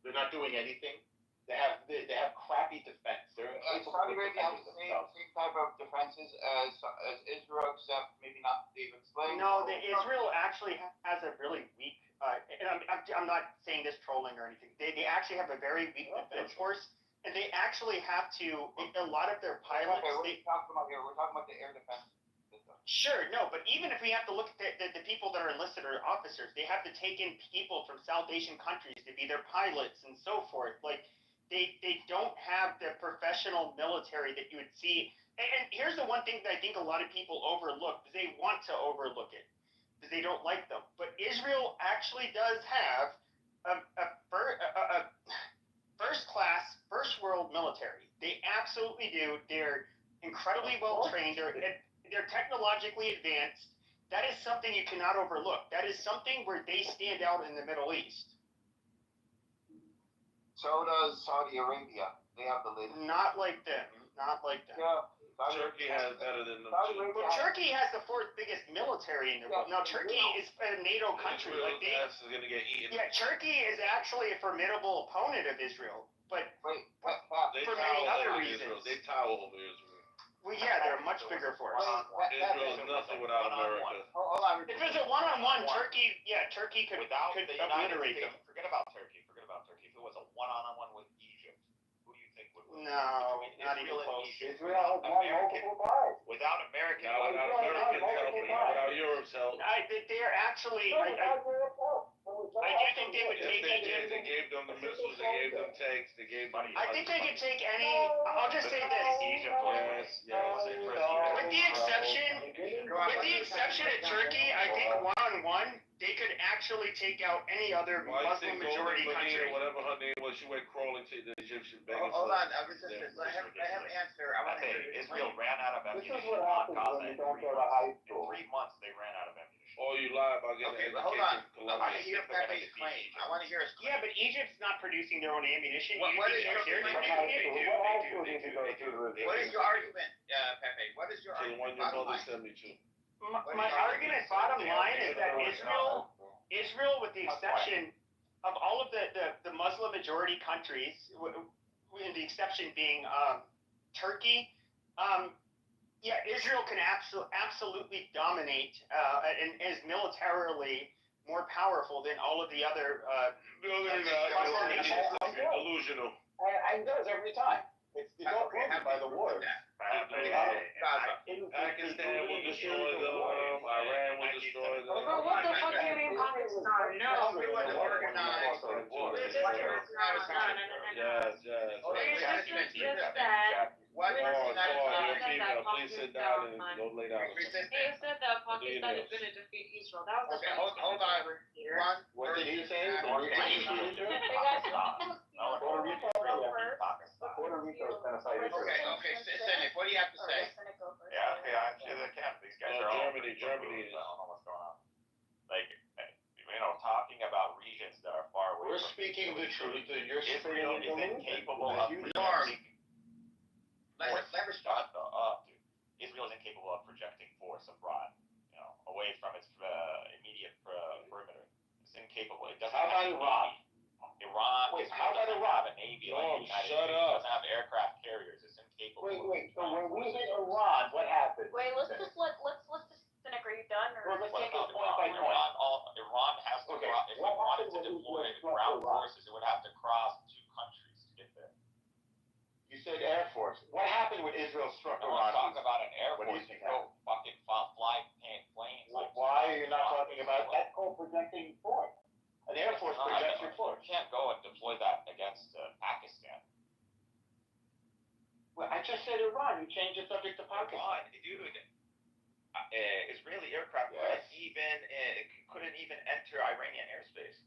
They're not doing anything. They have crappy defense. Saudi Arabia has the same type of defenses as Israel, except maybe not David Slade. No, Israel actually has a really weak. And I'm not saying this trolling or anything. They actually have a very weak defense force, and they actually have to. A lot of their pilots. Okay, what are you talking about here? We're talking about the air defense system. Sure, no, but even if we have to look at the people that are enlisted or officers, they have to take in people from South Asian countries to be their pilots and so forth. Like, they don't have the professional military that you would see. And here's the one thing that I think a lot of people overlook, because they want to overlook it, because they don't like them. But Israel actually does have a first-class, first-world military. They absolutely do. They're incredibly well-trained. They're technologically advanced. That is something you cannot overlook. That is something where they stand out in the Middle East. So does Saudi Arabia. They have the latest. Not like them. Not like them. Yeah. Turkey has better than them Saudi too. Arabia Well, Turkey has the fourth biggest military in the world. Now, Turkey is a NATO country. Like they, Israel's ass is gonna get eaten. yeah, Turkey is actually a formidable opponent of Israel, but They for tower many other over reasons. Israel. They tower over Israel. Well, yeah, they're a much bigger force. Israel is nothing without America. Hold on. If it's a one-on-one, Turkey could obliterate them. Forget about Turkey. If it was a one-on-one with Egypt, who do you think would win? No, Between not Israel even and close. Egypt, Israel has won multiple times. without American, Not without Americans helping, without Europe's help. They're actually. No, without Europe's help. I do think they would Yes, take they did. Egypt. They gave them the missiles. They gave them tanks. They gave them. I think they could take any. I'll just say this. Yes, yes. With the exception of Turkey, I think one-on-one, they could actually take out any other Well, I Muslim think majority Golden Medina, country. whatever her name was, she went crawling to the Egyptian begging Hold for on, resistance. I have an answer. I want to hear this. Israel ran out of This ammunition is what on happens Gaza when in you don't 3 go to months. high In school. 3 months, they ran out of ammunition. Oh, you lie about getting Okay, an but hold education on. from I want Columbia. to hear Pepe's claim. I want to hear his claim. Yeah, but Egypt's not producing their own ammunition. What is your Egypt- What is your argument, Pepe? What is your To the one argument? your Bottom mother line. sent me to. My argument, bottom line, is that Israel, with the exception of all of the Muslim majority countries, with the exception being Turkey, Israel can absolutely dominate and is militarily more powerful than all of the other Muslim nations. Delusional. And does every time. It's all proven by the wars. Pakistan will destroy them. Iran will destroy them. But what the fuck do you mean Pakistan? No. We want to organize. Yes, yes. Resistance just said. What is Oh, the United you're States? female. Please sit down and go lay down. They said that Pakistan is going to defeat Israel. That was the Okay, hold on. here. What did he say? Hey guys, Puerto Rico, Puerto Rico is going to fight Israel. Okay, Cynic, what do you have to say? Yeah, okay, I'm sure they can. These guys are all. Germany is. I don't know what's going on. Like, talking about regions that are far away. We're speaking the truth, and you're Israel is incapable of Norm. Let her start. Shut up, dude. Israel is incapable of projecting force abroad, away from its immediate perimeter. It's incapable. It doesn't How have about a navy. Iran. Wait, Israel how about doesn't Iran? have a navy like the United shut States. up. It doesn't have aircraft carriers. It's incapable. Wait, so when we hit Iran, what happened? Wait, let's just Cynic, are you done or? Well, let's can't take go it point by point. Iran has to. Okay, If it what wanted happened to when deploy Israel struck ground Iran? forces, it would have to cross 2 countries to get there. You said Air Force. What happened when Israel struck No Iran? one's talking about an air What do you force. think You go fucking fly planes. Well, why are you not talking about that projecting force? An Air Force projects your force. You can't go and deploy that against Pakistan. Well, I just said Iran. You changed the subject to Pakistan. Dude. Israeli aircraft couldn't even enter Iranian airspace.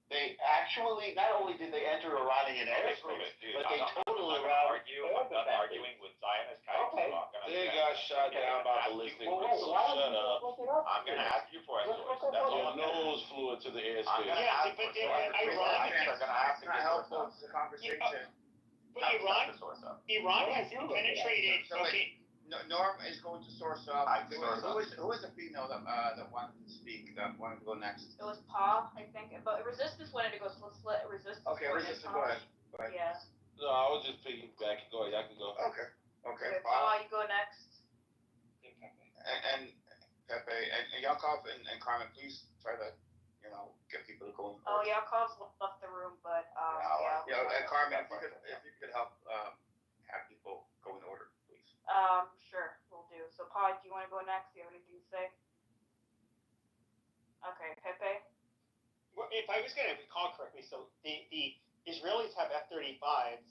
They actually, not only did they enter Iranian airspace, but they totally routed I'm not arguing with Zionist guys. Okay. They got shot down by ballistic missiles. Shut up. I'm going to ask you for a source. That's Your all I'm nose flew into the I'm airspace. going to Yeah, ask but for they- a source. Iran- They're going to have It's to not give helpful us to the conversation. But Iran has penetrated. So wait. Okay. Norm is going to source up. I can source up. Who is the female that wanted to speak, that wanted to go next? It was Pa, I think, but Resistance wanted to go, so let's let Resistance. Okay, go Resistance, next. go ahead. Yeah. No, I was just piggybacking. Go ahead, y'all can go. Okay, Okay, Pa, you go next. and Pepe, and Yakov and Carmen, please try to, get people to go in. Oh, Yakov's left the room, but, Yeah, and Carmen, if you could help, have people go in order, please. Sure, we'll do. So, Pa, do you want to go next? Do you have anything to say? Okay, Pepe? Well, if I was going to recall correctly, so the Israelis have F-35s.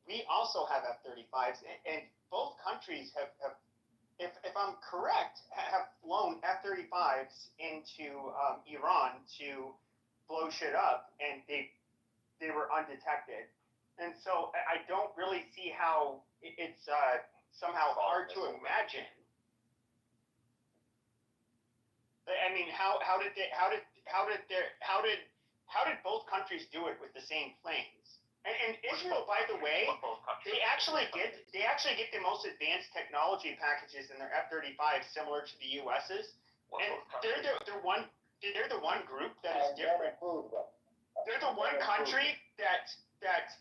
We also have F-35s, and both countries have if I'm correct, have flown F-35s into Iran to blow shit up, and they were undetected. And so I don't really see how it's somehow hard to imagine. I mean, how did how did both countries do it with the same planes? And Israel, by the way, they actually get the most advanced technology packages in their F-35, similar to the U.S.'s. And they're the one group that is different. They're the one country that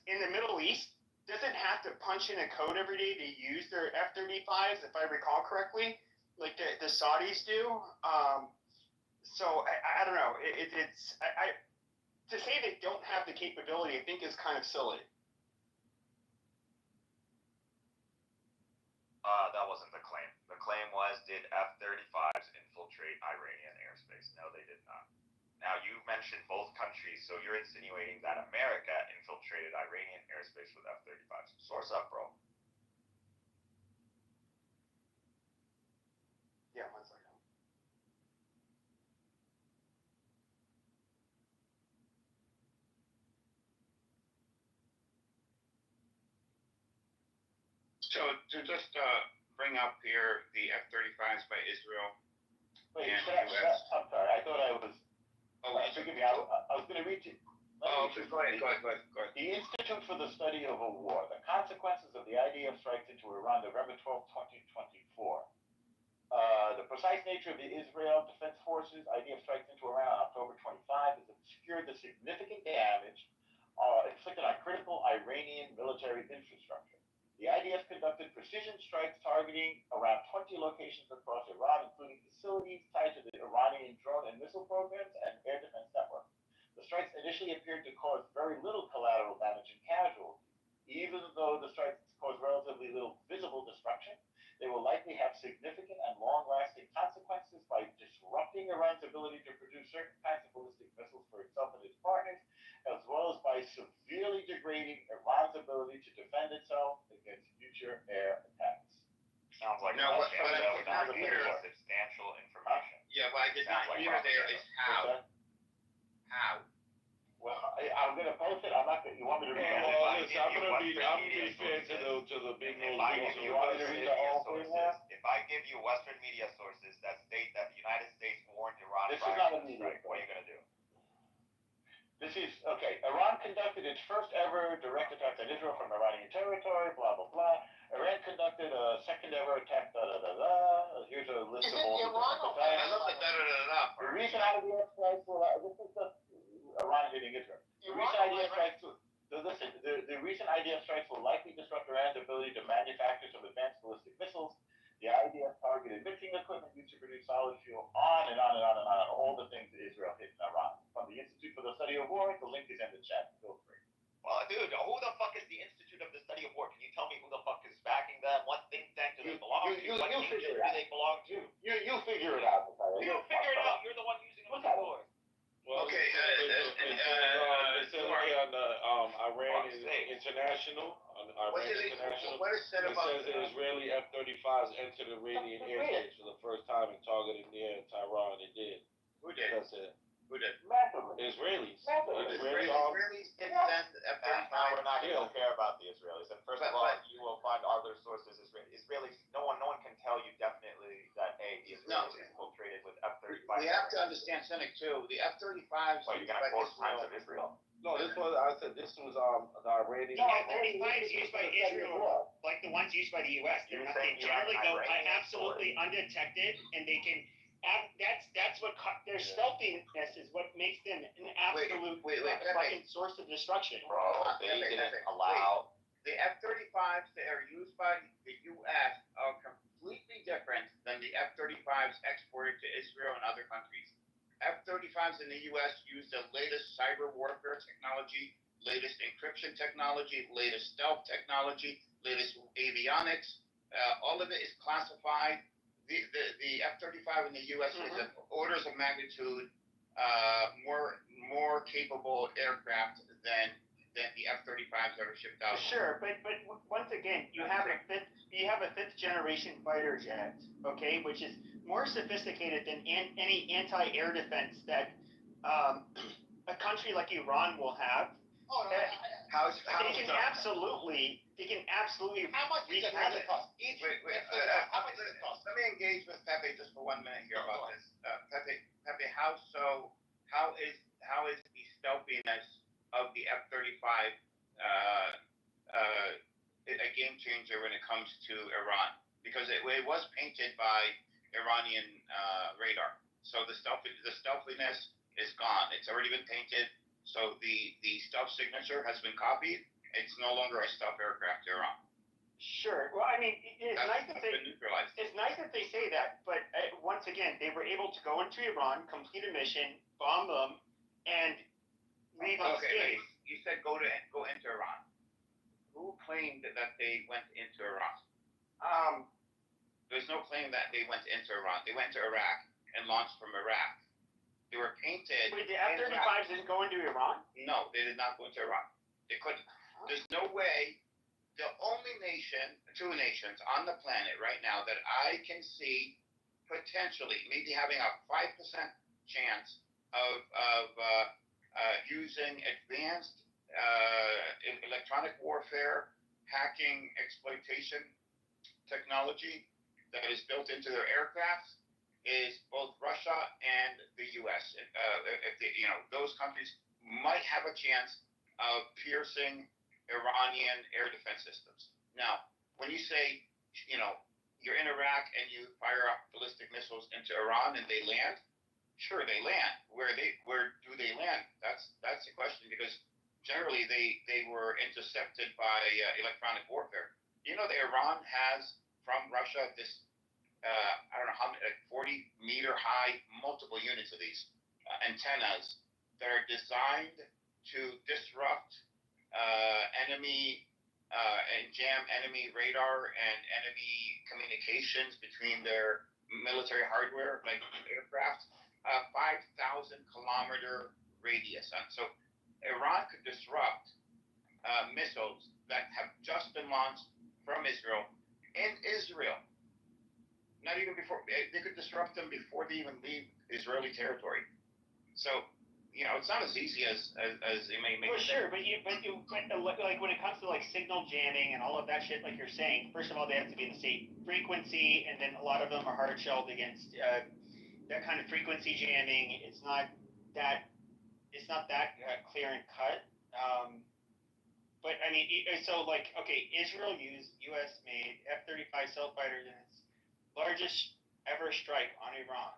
in the Middle East doesn't have to punch in a code every day to use their F-35s, if I recall correctly, like the Saudis do. So I don't know. It's to say they don't have the capability, I think, is kind of silly. That wasn't the claim. The claim was, did F-35s infiltrate Iranian airspace? No, they did not. Now, you mentioned both countries, so you're insinuating that America infiltrated Iranian airspace with F-35s. Source up, bro. Yeah, 1 second. So to just bring up here the F-35s by Israel. Wait, and I'm sorry. I thought I was. Oh, forgive me. I was going to read you. Go ahead. The Institute for the Study of a War: The Consequences of the IDF Strikes into Iran, November 12, 2024. The precise nature of the Israel Defense Forces IDF strikes into Iran on October 25 has obscured the significant damage inflicted on critical Iranian military infrastructure. The IDF conducted precision strikes targeting around 20 locations across Iran, including facilities tied to the Iranian drone and missile programs and air defense network. The strikes initially appeared to cause very little collateral damage and casualties. Even though the strikes caused relatively little visible destruction, they will likely have significant and long-lasting consequences by disrupting Iran's ability to produce certain kinds of ballistic missiles for itself and its partners, as well as by severely degrading Iran's ability to defend itself against future air attacks. Sounds like Now, what I did not hear substantial information. Yeah, what I did not hear there is how. How? Well, I'm going to post it. I'm not going to. You want me to read it? Well, listen, I'm going to be fair to the big news. If I give you Western media sources that state that the United States warned Iran This is not a media strike, what are you going to do? This is, okay, Iran conducted its first ever direct attack on Israel from Iranian territory, blah, blah, blah. Iran conducted a second ever attack, da, da, da, da. Here's a list of all the different attacks. It looks like da-da-da-da. The reason IDF strikes will, this is the Iran hitting Israel. The recent IDF strikes will, listen, the recent IDF strikes will likely disrupt Iran's ability to manufacture some advanced ballistic missiles. The IDF targeted mixing equipment used to produce solid fuel, on and on and on and on, all the things that Israel hit in Iran. From the Institute for the Study of War, the link is in the chat. Feel free. Well, dude, who the fuck is the Institute of the Study of War? Can you tell me who the fuck is backing them? What think tank do they belong to? What agency do they belong to? You figure it out. You figure it out. You're the one using them before. Well, okay, it says on the Iran International, what is said about it says the Israeli F-35s entered Iranian airspace for the first time and targeted near Tehran. They did. Who did? That's it. Who did? Israelis. Israelis did send F-35. We're not going to care about the Israelis. And first of all, you will find other sources. Israelis. No one can tell you definitely that the Israelis infiltrated with F-35. We have to understand, Cynic, too. The F-35s. Well, you're going to quote times of Israel. No, this was the Iranian. No, F-35s used by Israel, like the ones used by the U.S. They generally go absolutely undetected, and they can. That's what their stealthiness is what makes them an absolute fucking source of destruction. Bro, they didn't allow. The F-35s that are used by the U.S. are completely different than the F-35s exported to Israel and other countries. F-35s in the U.S. use the latest cyber warfare technology, latest encryption technology, latest stealth technology, latest avionics. All of it is classified. The F-35 in the U.S. is an orders of magnitude more capable aircraft than the F-35s that are shipped out. Sure, but once again, you have a fifth generation fighter jet, okay, which is more sophisticated than any anti-air defense that a country like Iran will have. Oh, no, they can absolutely. How much does it cost? Wait, how much does it cost? Let me engage with Pepe just for 1 minute here about this. Pepe, how is the stealthiness of the F-35 a game changer when it comes to Iran? Because it was painted by Iranian radar. So the stealthiness is gone. It's already been painted. So the stealth signature has been copied. It's no longer a stealth aircraft to Iran. Sure. Well, I mean, it's nice that they say that, but once again, they were able to go into Iran, complete a mission, bomb them, and leave unscathed. You said go into Iran. Who claimed that they went into Iran? There's no claim that they went into Iran. They went to Iraq and launched from Iraq. They were painted. Wait, the F-35s didn't go into Iran? No, they did not go into Iran. They couldn't. There's no way. The only nation, two nations on the planet right now that I can see potentially maybe having a 5% chance of using advanced electronic warfare, hacking, exploitation technology that is built into their aircrafts is both Russia and the U.S. If they, those countries might have a chance of piercing Iranian air defense systems. Now, when you say, you're in Iraq and you fire up ballistic missiles into Iran and they land, sure, they land. Where do they land? That's the question, because generally they were intercepted by electronic warfare. You know that Iran has from Russia this I don't know how many, like 40-meter high, multiple units of these antennas that are designed to disrupt enemy and jam enemy radar and enemy communications between their military hardware, like aircraft, 5,000-kilometer radius. So Iran could disrupt missiles that have just been launched from Israel in Israel. Not even before, they could disrupt them before they even leave Israeli territory. So, it's not as easy as they may make it. Well, sure, but like when it comes to like signal jamming and all of that shit, like you're saying, first of all, they have to be in the same frequency, and then a lot of them are hard shelled against that kind of frequency jamming. It's not that clear and cut. But I mean, so like, okay, Israel used U.S.-made F-35 stealth fighters in its largest ever strike on Iran.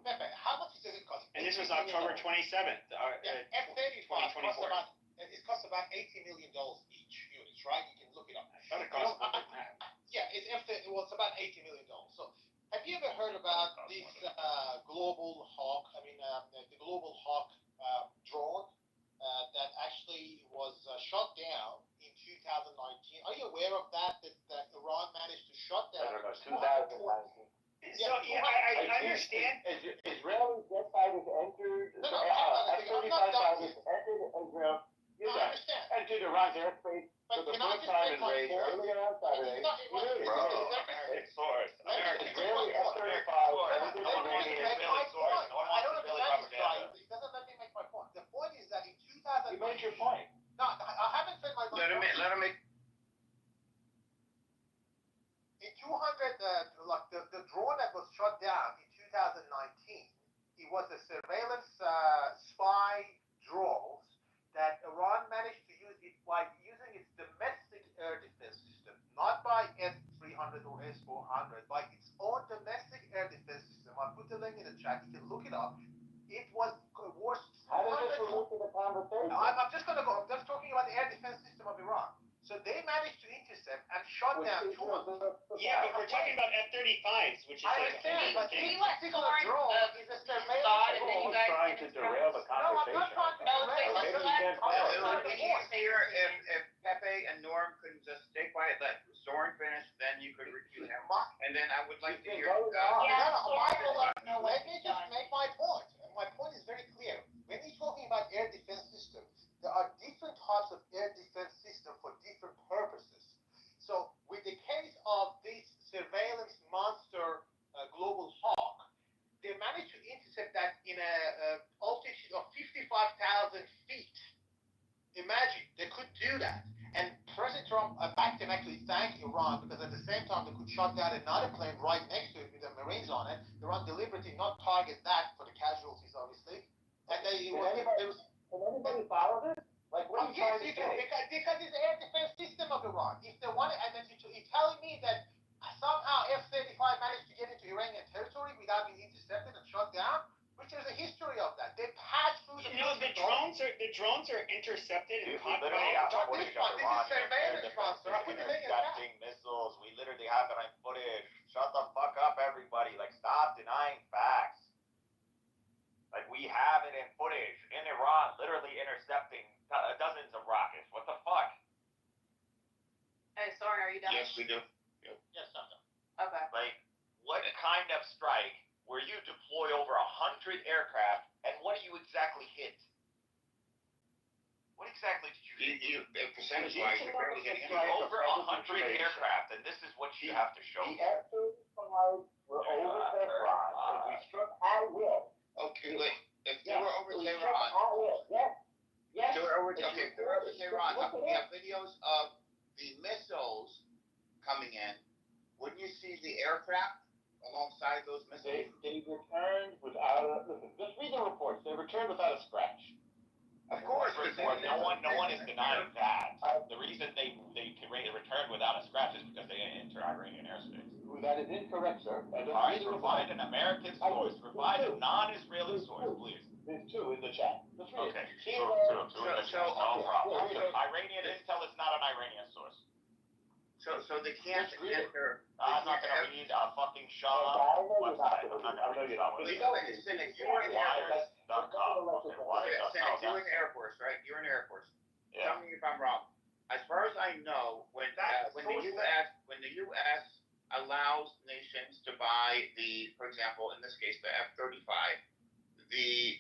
Pepe, how much does it cost? And this was October 27th. F-35 costs about $80 million each unit, right? You can look it up. That it costs it's about $80 million. So, have you ever heard about this Global Hawk? The Global Hawk drone that actually was shot down in 2019. Are you aware of that Iran managed to shut down? I don't know, 2019. So, I understand. Israeli jet fighters entered, F-35 fighters entered Israel. Entered Iran's airspace for the first time in raid earlier on Saturday. It's source. Israeli F-35 entered Iranian I don't understand this guy. He doesn't let me make my point. The point is that in 2019... You made your point. No, I haven't said my point. Let him make... In 200, the drone that was shot down in 2019, it was a surveillance spy drone that Iran managed to use it by using its domestic air defense system, not by S-300 or S-400, by its own domestic air defense system. I'll put the link in the chat. You can look it up. It was worth... How does this relate to the conversation? I'm just talking about the air defense system of Iran. So they managed to intercept and shot down 200. Yeah, but we're talking about F-35s, which is I understand, but this particular drone is a surveillance drone. Trying to derail the conversation. No, I'm not trying to derail. If Pepe and Norm couldn't just stay quiet, let Soren finish, then you could refute him. And then I would like to hear... Let me just make my point. And my point is very clear. When we're talking about air defense systems, there are different types of air defense system for different purposes. So with the case of this surveillance monster Global Hawk, they managed to intercept that in an altitude of 55,000 feet. Imagine, they could do that. And President Trump backed him actually thanked Iran because at the same time they could shut down another plane right next to it with the Marines on it. Iran deliberately not target that for the casualties, obviously. And Can anybody follow this? Like, what are you trying to say? Because it's the air defense system of Iran. If they want it, and then you're telling me that somehow F-35 managed to get into Iranian territory without being intercepted and shut down, which is a history of that. They passed through the. The drones are intercepted and caught by. Footage of Iranian intercepting missiles. We literally have it on footage. Shut the fuck up, everybody. Like, stop denying facts. Like, we have it in footage in Iran, literally intercepting dozens of rockets. What the fuck? Hey, Soren, are you done? Yes, we do. Yes, I'm done. Okay. Like, what kind of strike where you deploy over 100 aircraft, and what do you exactly hit? What exactly did you hit? Percentage-wise, you're barely hitting Over 100 aircraft, and this is what you have to show. The F-35 were over Tehran. If we struck at will. Okay, wait. If they were over Tehran. Yes. If they were over Tehran, we have videos of the missiles coming in. Wouldn't you see the aircraft alongside those missiles? They returned without listen, just read the reports. They returned without a scratch. Of course. No one is denying that. The reason they returned without a scratch is because they enter Iranian airspace. That is incorrect, sir. All right, provide an American source. Provide a non-Israeli source, please. There's two in the chat. Okay, two in the chat. No problem. Iranian intel is not an Iranian source. So they can't enter. I'm not gonna read a fucking Shaw website. I'm not gonna read Shaw website. Wires.com. Okay, wires.com. You're in the Air Force, right? You're in the Air Force. Yeah. Tell me if I'm wrong. As far as I know, when the U.S. allows nations to buy for example, in this case, the F-35, the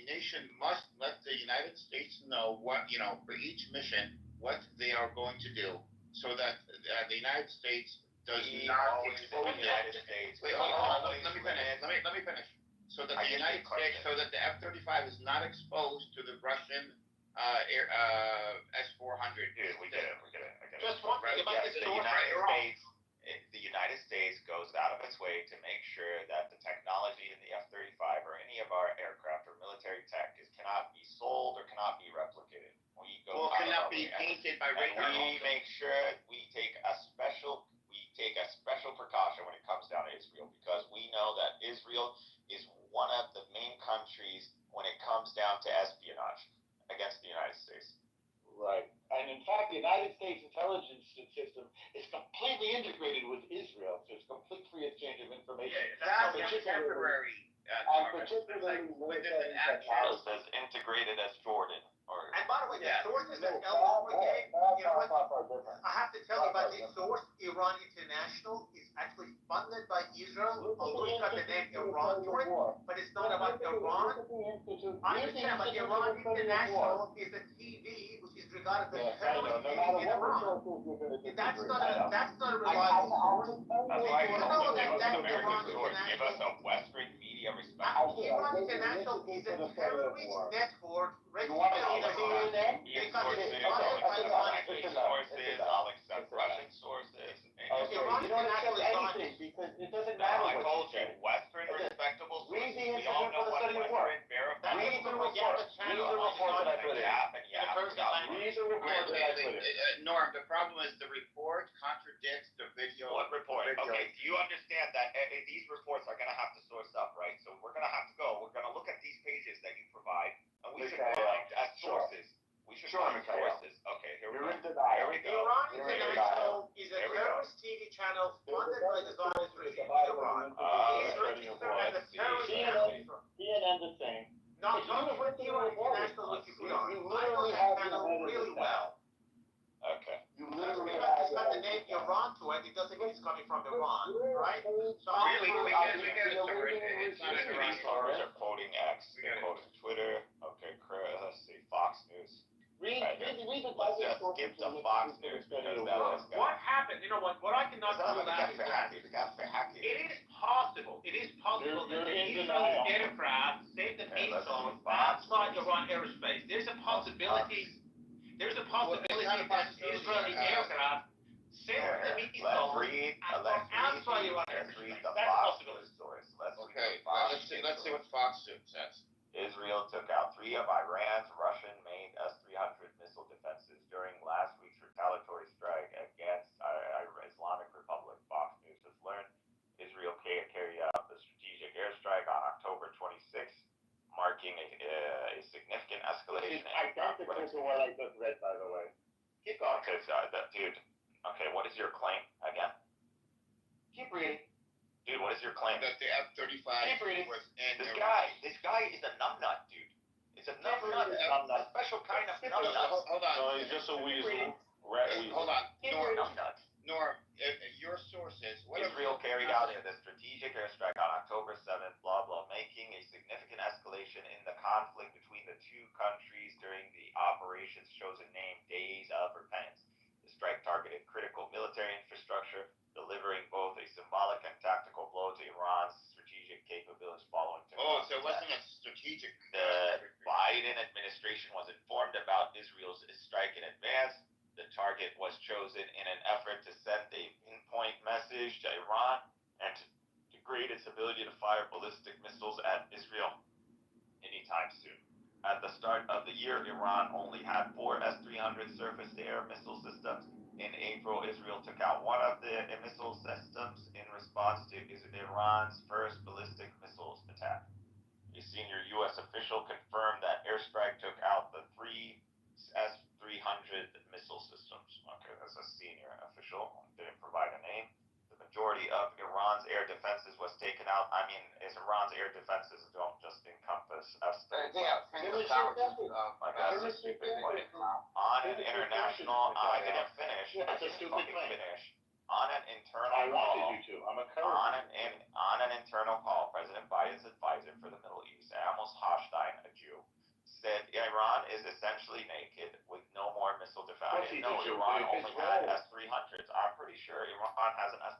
nation must let the United States know what, for each mission, what they are going to do, so that the United States does not expose the United States. Wait, hold on. Let me finish. So that the United States, so that the F-35 is not exposed to the Russian S-400. Dude, we get it. I get it. Just one thing about this story. The United States goes out of its way to make sure that the technology in the F-35 or any of our aircraft or military tech cannot be sold or cannot be replicated. Cannot be painted by radar. We make sure we take a special precaution when it comes down to Israel, because we know that Israel is one of the main countries when it comes down to espionage against the United States. Right. And in fact, the United States intelligence system is completely integrated with Israel, so it's complete free exchange of information. Yeah, that's contemporary. Particularly It says integrated as Jordan. And by the way, the sources that Elmore gave, I have to tell you about this source, Iran International, is actually funded by Israel, although it's got the name Iran to it, but it's not about Iran. I understand, but Iran International is a TV which is regarded as terrorist in Iran. That's not a reliable source. That's why you know that Iran International. Give us a Western media respect. Iran International is a terrorist network registered in Iran. Sources, I'll accept Russian sources. Iran International is not. Because it doesn't matter. I told you, Western respectable sources. We all know what Western verified. Read the report that I put in. Norm, the problem is the report contradicts the video. What report? Okay, do you understand that these reports are going to have to source up, right? So we're going to have to go. We're going to look at these pages that you provide, and we should find as sources. We should find sources. Okay, here we go. Here we go. Iran International is a terrorist TV channel funded by the Zionist regime in Iran. It is registered as a terrorist channel. CNN the same. Not with Iran International, which you are. I know that channel really well. Okay. Because it's got the name Iran to it, it doesn't mean it's coming from Iran, right? So we get it, sir. It's not Iran. These stories are quoting X, they're quoting Twitter. Okay, let's see, Fox News. Let's just skip the Fox News because that was what happened? You know what I cannot do that is that it is possible that the Israeli aircraft saved the missiles outside Iran airspace. There's a possibility that Israeli aircraft saved the missiles outside Iran airspace. Let's read the Fox News source. Let's see what Fox News says. Israel took out 3 of Iran's Russian-made S-300 missile defenses during last week's retaliatory strike against Islamic Republic. Fox News has learned Israel carried out the strategic airstrike on October 26th, marking a significant escalation. It's identical to what I just read, by the way. Keep going. Okay, dude. Okay, what is your claim again? Keep reading. Dude, what is your claim? That the F-35 was in This guy is a numbnut, dude. It's a numbnut. A special kind of numbnut. Hold on. No, he's just a weasel. Rat weasel. Hold on. Norm, Numbnut. your sources. Israel carried out the strategic airstrike on October 7th, blah, blah, making a significant escalation in the conflict between the two countries during the operation's chosen name, Days of Repentance. The strike targeted critical military infrastructure, delivering both a symbolic and tactical blow to Iran's strategic capabilities following so it wasn't a strategic. The Biden administration was informed about Israel's strike in advance. The target was chosen in an effort to send a pinpoint message to Iran and to degrade its ability to fire ballistic missiles at Israel anytime soon. At the start of the year, Iran only had 4 S-300 surface-to-air missile systems. In April, Israel took out one of the missile systems in response to Iran's first ballistic missiles attack. A senior U.S. official confirmed that airstrike took out the 3 S-300 missile systems. Okay, that's a senior official. Didn't provide a name. The majority of Iran's air defenses was taken out. I mean, Iran's air defenses don't just encompass That's a stupid point. On an international, I didn't finish. That's a stupid claim. On an internal I wanted call. you to. I'm encouraging. On an internal call, President Biden's advisor for the Middle East, Amos Hochstein, a Jew, said Iran is essentially naked with no more missile defense. I didn't know Iran only had S-300s. I'm pretty sure Iran has an S.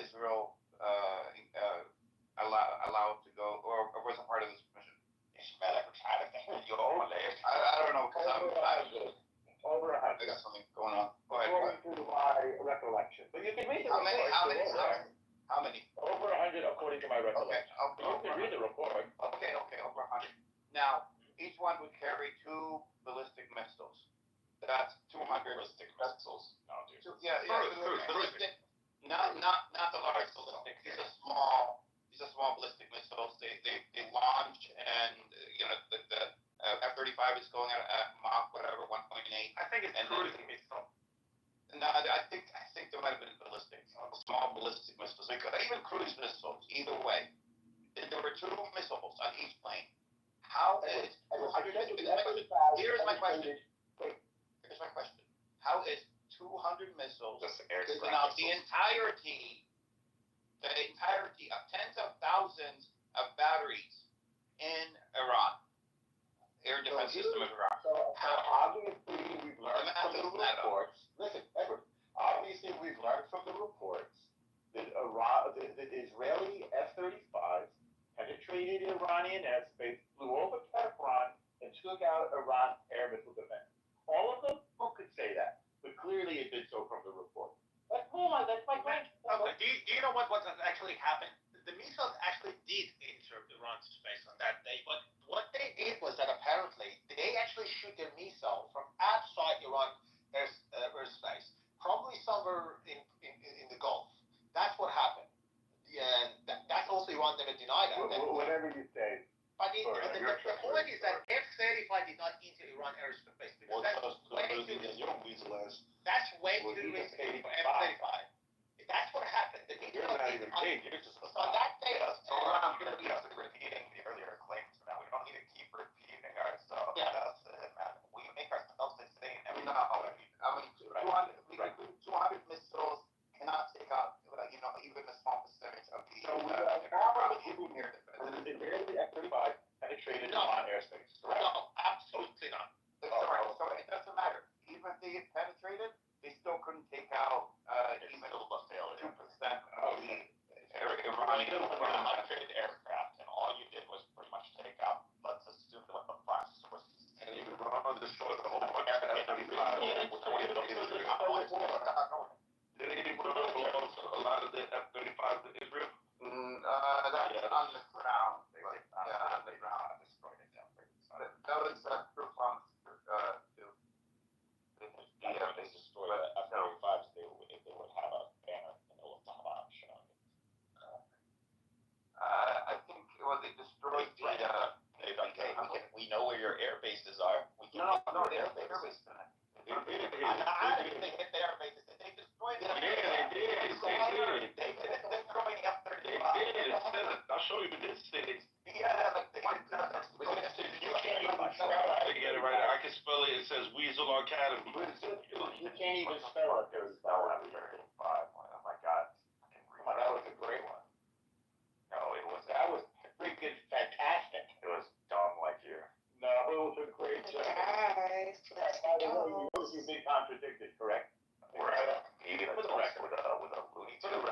Israel allowed to go, or was a part of this mission? I don't know, because Over 100. I got something going on. Go ahead. According to my recollection. But you can read the report. How many? Over 100 according to my recollection. Okay, You can read the report. Okay, over 100. Now, each one would carry 2 ballistic missiles. That's 200 ballistic missiles. No, dude. Yeah, ballistic. Not the large ballistic. These are small ballistic missiles. They launch, and the F-35 is going at Mach whatever 1.8. I think it's cruising missile. No, I think there might have been ballistic, small ballistic missiles. Even cruise missiles. Either way, there were 2 missiles on each plane. How is? Here's my question. Here's my question. How is 200 missiles taking out the entirety of tens of thousands of batteries in Iran? Air defense system of Iran. So obviously we've learned from the reports. Listen, Edward. Obviously we've learned from the reports that the Israeli F-35s penetrated Iranian airspace, flew over Tehran, and took out Iran's air missile defense. All of them, who could say that? But clearly it did so from the report. That's my question. Okay. Do you know what actually happened? The missiles actually did enter Iran's space on that day, but what they did was that apparently they actually shoot their missile from outside Iran airspace, probably somewhere in the Gulf. That's what happened. Yeah, that's also Iran never denied that. Whatever you say. But the point is that F-35 did not enter Iran airspace because that's way too risky for F-35. That's what happened. You're not even paid. You're just on that day. So we're not going to be repeating the earlier claims now. We don't need to keep repeating ourselves. Yeah. That's it, man. We make ourselves insane every No, time. I mean 200 missiles cannot take out even a small percentage of the air defense. The Israeli F-35 penetrated Iran airspace. No, absolutely not. So it doesn't matter. Even if they get penetrated, they still couldn't take out even 2% of the Iranian penetrated aircraft, and all you did was pretty much take out, let's assume, the fast sources. And you Iran destroyed the whole Did they put a lot of the F-35s to Israel? That's on the ground. On the ground. Destroyed it down. That was proof on too. If they destroy the F-35s, they would have a banner in the Taliban showing it. I think they destroyed We know where your air bases are. No, they hit the air base tonight. I didn't think they hit the air bases. They destroyed the They did. They destroyed the F-35. I'll show you the states. Yeah, You can't even get it right. I can spell it. It says Weasel Academy. You can't even spell it. There's Oh my God. Come on, that was a great one. No, it was. That was freaking fantastic. It was dumb like you. No, it was a great job. Guys, let's By the way, go. you notice you've been contradicted, correct? We're even a twist with a Looney Tunes.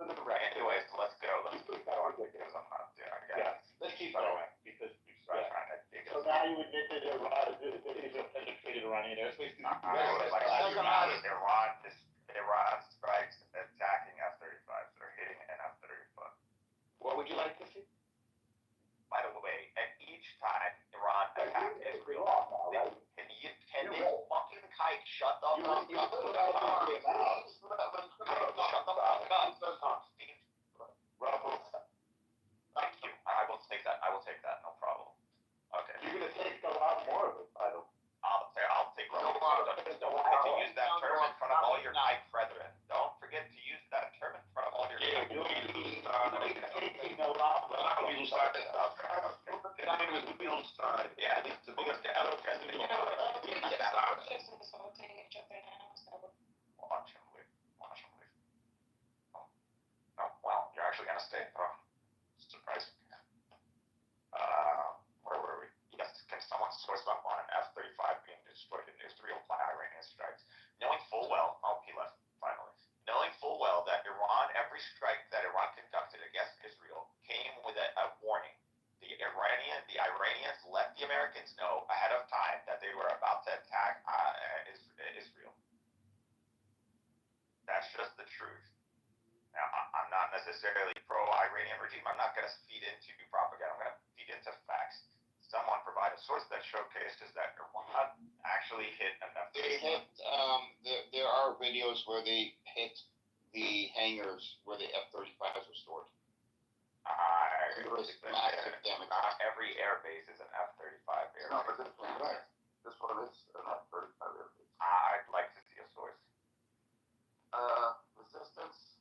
Anyways, let's go. Let's keep going because I'm not doing it. Yeah, let's keep going because I'm trying to dig so now you admit that Israel penetrated Iranian airspace. Iran strikes attacking F-35s. They're hitting an F-35. What would you like to see? By the way, at each time Iran attacked Israel, can this fucking kite shut the fuck up? Shut the fuck up, Steve. Thank you. I will take that. No problem. Okay. You're gonna take a lot more of it, by the way. I'll take a lot more of it. Don't forget to use that term in front of all your knife brethren. Don't forget to use that term in front of all your knife brethren. Yeah, it's the biggest battle president. Watch him leave. Oh, well, you're actually gonna stay. Oh, surprising. Where were we? Yes, can someone source up on an F-35 being destroyed in Israel by Iranian strikes? Knowing full well, he left finally. Knowing full well that every strike that Iran conducted against Israel came with a warning. The Iranians let the Americans know ahead of time that they were about to attack Israel. That's just the truth. Now, I'm not necessarily pro-Iranian regime. I'm not going to feed into propaganda. I'm going to feed into facts. Someone provide a source that showcases that Iran actually hit an F-35 hit. There are videos where they hit the hangars where the F-35s were stored. There was massive damage. Every air base is an F-35 air base. No, but this one, right? This one is an F-35 air base. I'd like to see a source. Resistance.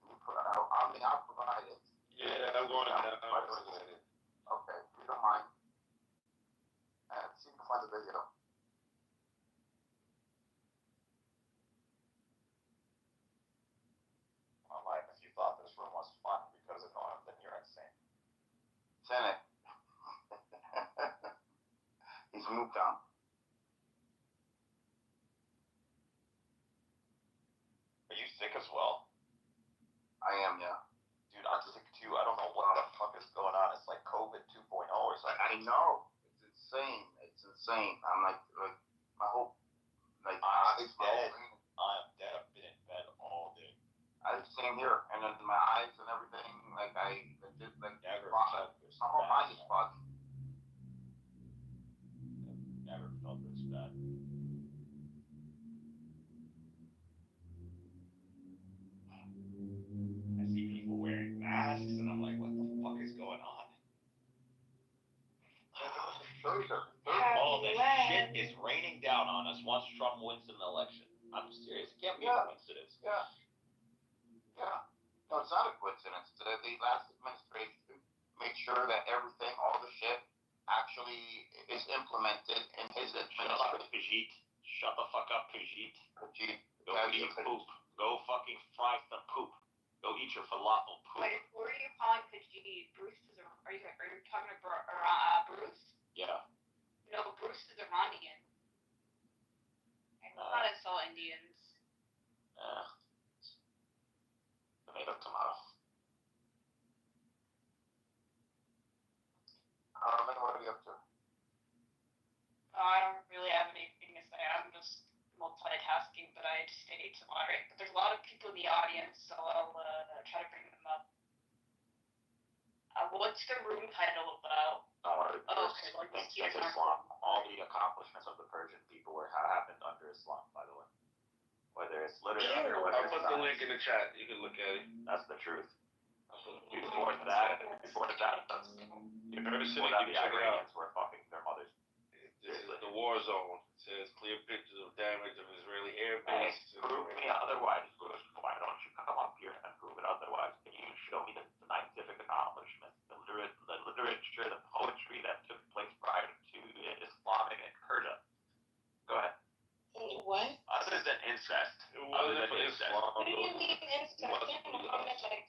I'll provide it. Yeah, I'm going to. Okay, if you don't mind. See if you can find the video. Online, if you thought this room was fun because of Norm, then you're insane. Senate. He's moved on. Are you sick as well? I am, yeah. Dude, I'm sick too. I don't know what the fuck is going on. It's like COVID 2.0 or something. I know. It's insane. It's insane. I'm like my whole I'm dead. I'm dead. I've been in bed all day. I was sitting here, and then my eyes and everything, like I did, like Never my whole body is foggy. Never felt this bad. I see people wearing masks, and I'm like, what the fuck is going on? All this shit is raining down on us once Trump wins an election. I'm serious. It can't be a coincidence. Yeah. No, it's not a coincidence. The last administration made sure that everything, all the shit, actually is implemented in his administration. Shut the fuck up, Pajit. Go eat poop. Go fucking fry some poop. Go eat your falafel poop. Wait, who are you calling Khajiit? Bruce is are you talking about Bruce? Yeah. No, Bruce is Iranian. And he's not insult Indians. Tomato, tomato. What are you up to? I don't really have anything to say. I'm just multitasking, but I just need to moderate. But there's a lot of people in the audience, so I'll try to bring them up. What's the room title about? Islam. All the accomplishments of the Persian people were happened under Islam, by the way. Whether it's literature or whether I'll put the link in the chat. You can look at it. That's the truth. Before that, that's If you're before that, the Iranians were fucking their mothers. This is the war zone. It says clear pictures of damage of Israeli air base. Prove me otherwise, Bush. Why don't you come up here and prove it otherwise? Can you show me the scientific accomplishments, the literature, the poetry that took place prior to Islamic and Persia? Go ahead. What? Other than incest. It wasn't for Islam. What do you mean incest? Muhammad killed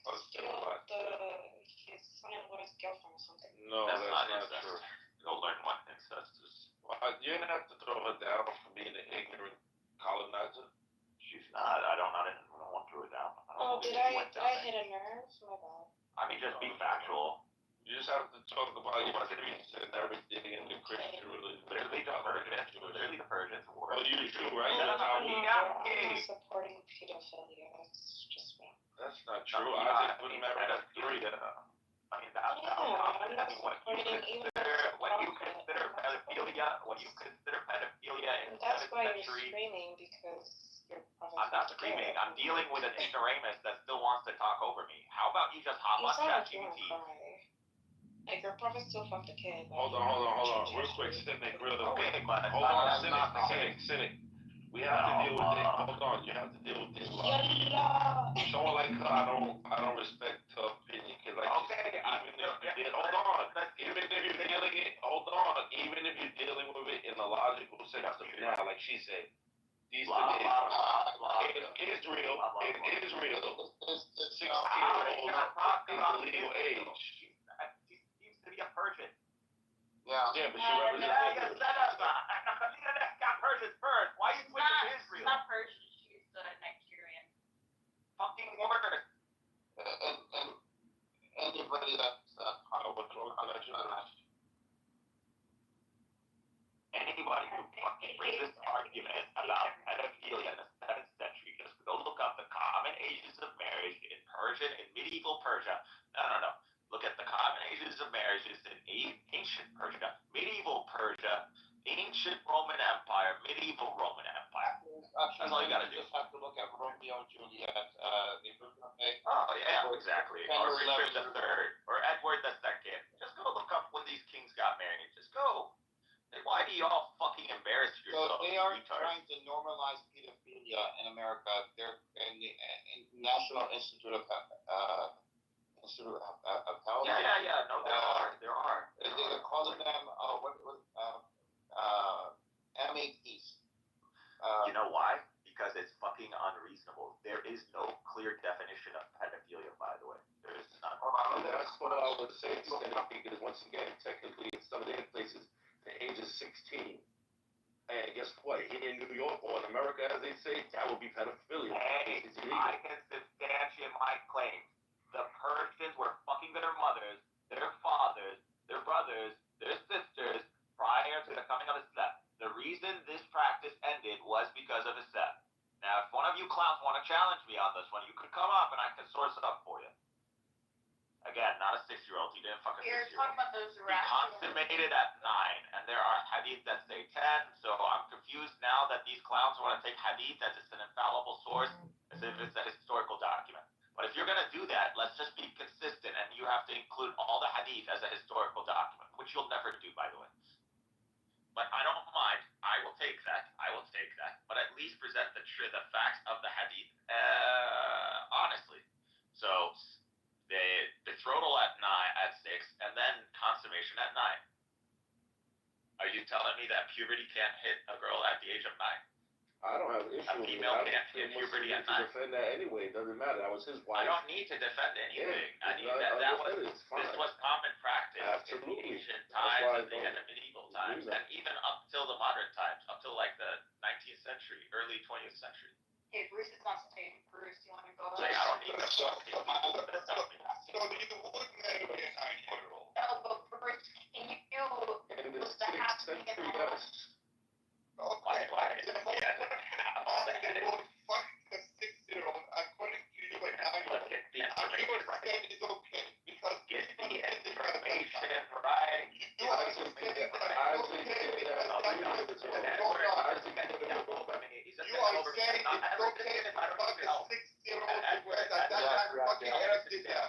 his son-in-law's girlfriend or something. No, that's not incest. true. Go learn what incest is. Well, you didn't have to throw her down for being an ignorant colonizer. She's not. I don't want to throw her down. Did I hit a nerve? My bad. I mean, just be factual. You just have to talk about your creeds and everything in the Christian religion. Literally the Persians were. Well, you do, right? I'm supporting pedophilia. That's just me. That's not true. I just put him at 3. I mean, when you consider pedophilia in the 7th That's why you're century, screaming, because your prophet. I'm not screaming. I'm dealing with an ignoramus that still wants to talk over me. How about you just hop on ChatGPT? Like, your prophet still fucked a kid. Hold on. Real quick, Cynic, real quick. Okay, but Hold on, Cynic. We have to deal with this. Hold on, you have to deal with this. Someone like her, I don't respect her opinion. Cause like okay, even if you're dealing with it in a logical sense, now, like she said, these Israel, 16-year-old is the legal age. She seems to be a Persian. Yeah. Yeah, but she represents Persians first. Why are you switching to Israel? She's not Persian. She's Nigerian. Fucking word. And anybody that's anybody who fucking brings this argument about pedophilia in the 7th century, just go look up the common ages of marriage in Persian, in medieval Persia. No. Look at the common ages of marriages in ancient Persia, medieval Persia, Ancient Roman Empire, medieval Roman Empire. Actually, That's all you gotta do. just have to look at Romeo and Juliet. Oh yeah, exactly. Or Richard III, or Edward II. Just go look up when these kings got married. Just go. Why do y'all fucking embarrass yourselves? So they are trying to normalize pedophilia in America. They're in the National Institute of Health. Yeah. No, there are. They're calling them MAPs. You know why? Because it's fucking unreasonable. There is no clear definition of pedophilia, by the way. There is none. That's what I would say. Because once again, technically, in some of the places, the age is 16. And guess what? Here in New York or in America, as they say, that would be pedophilia. Hey, I can substantiate my claim. The Persians were fucking their mothers, their fathers, their brothers, their sisters prior to the coming of Islam. The reason this practice ended was because of Islam. Now, if one of you clowns want to challenge me on this one, you could come up and I can source it up for you. Again, not a 6-year-old. He didn't fuck a 6-year-old. You're talking about those He consummated at 9, and there are hadith that say 10, so I'm confused now that these clowns want to take hadith as it's an infallible source, as if it's a historical document. But if you're going to do that, let's just be consistent, and you have to include all the hadith as a historical document, which you'll never do, by the way. But I don't mind. I will take that. But at least present the facts of the hadith honestly. So the betrothal at 6, and then consummation at 9. Are you telling me that puberty can't hit a girl at the age of 9? I don't have an issue with female can't hit puberty at 9. Defend that anyway. It doesn't matter. That was his wife. I don't need to defend anything. This was common practice in the ancient times and the medieval times, and even up till the modern times, up till like the 19th century, early 20th century. Hey, Bruce is not staying. Bruce, you want to go? Like, I don't need to fuck people. So you would marry a 9-year-old. No, but Bruce, can you In the was that 6th happening in century, the yes. Why? Fuck the 6-year-old according to you and I. Let's get the You information are right. saying it's okay because Get the information right. you understand that it's okay. You are saying it's okay to fuck a 6-year-old because at that time fucking Arab did that.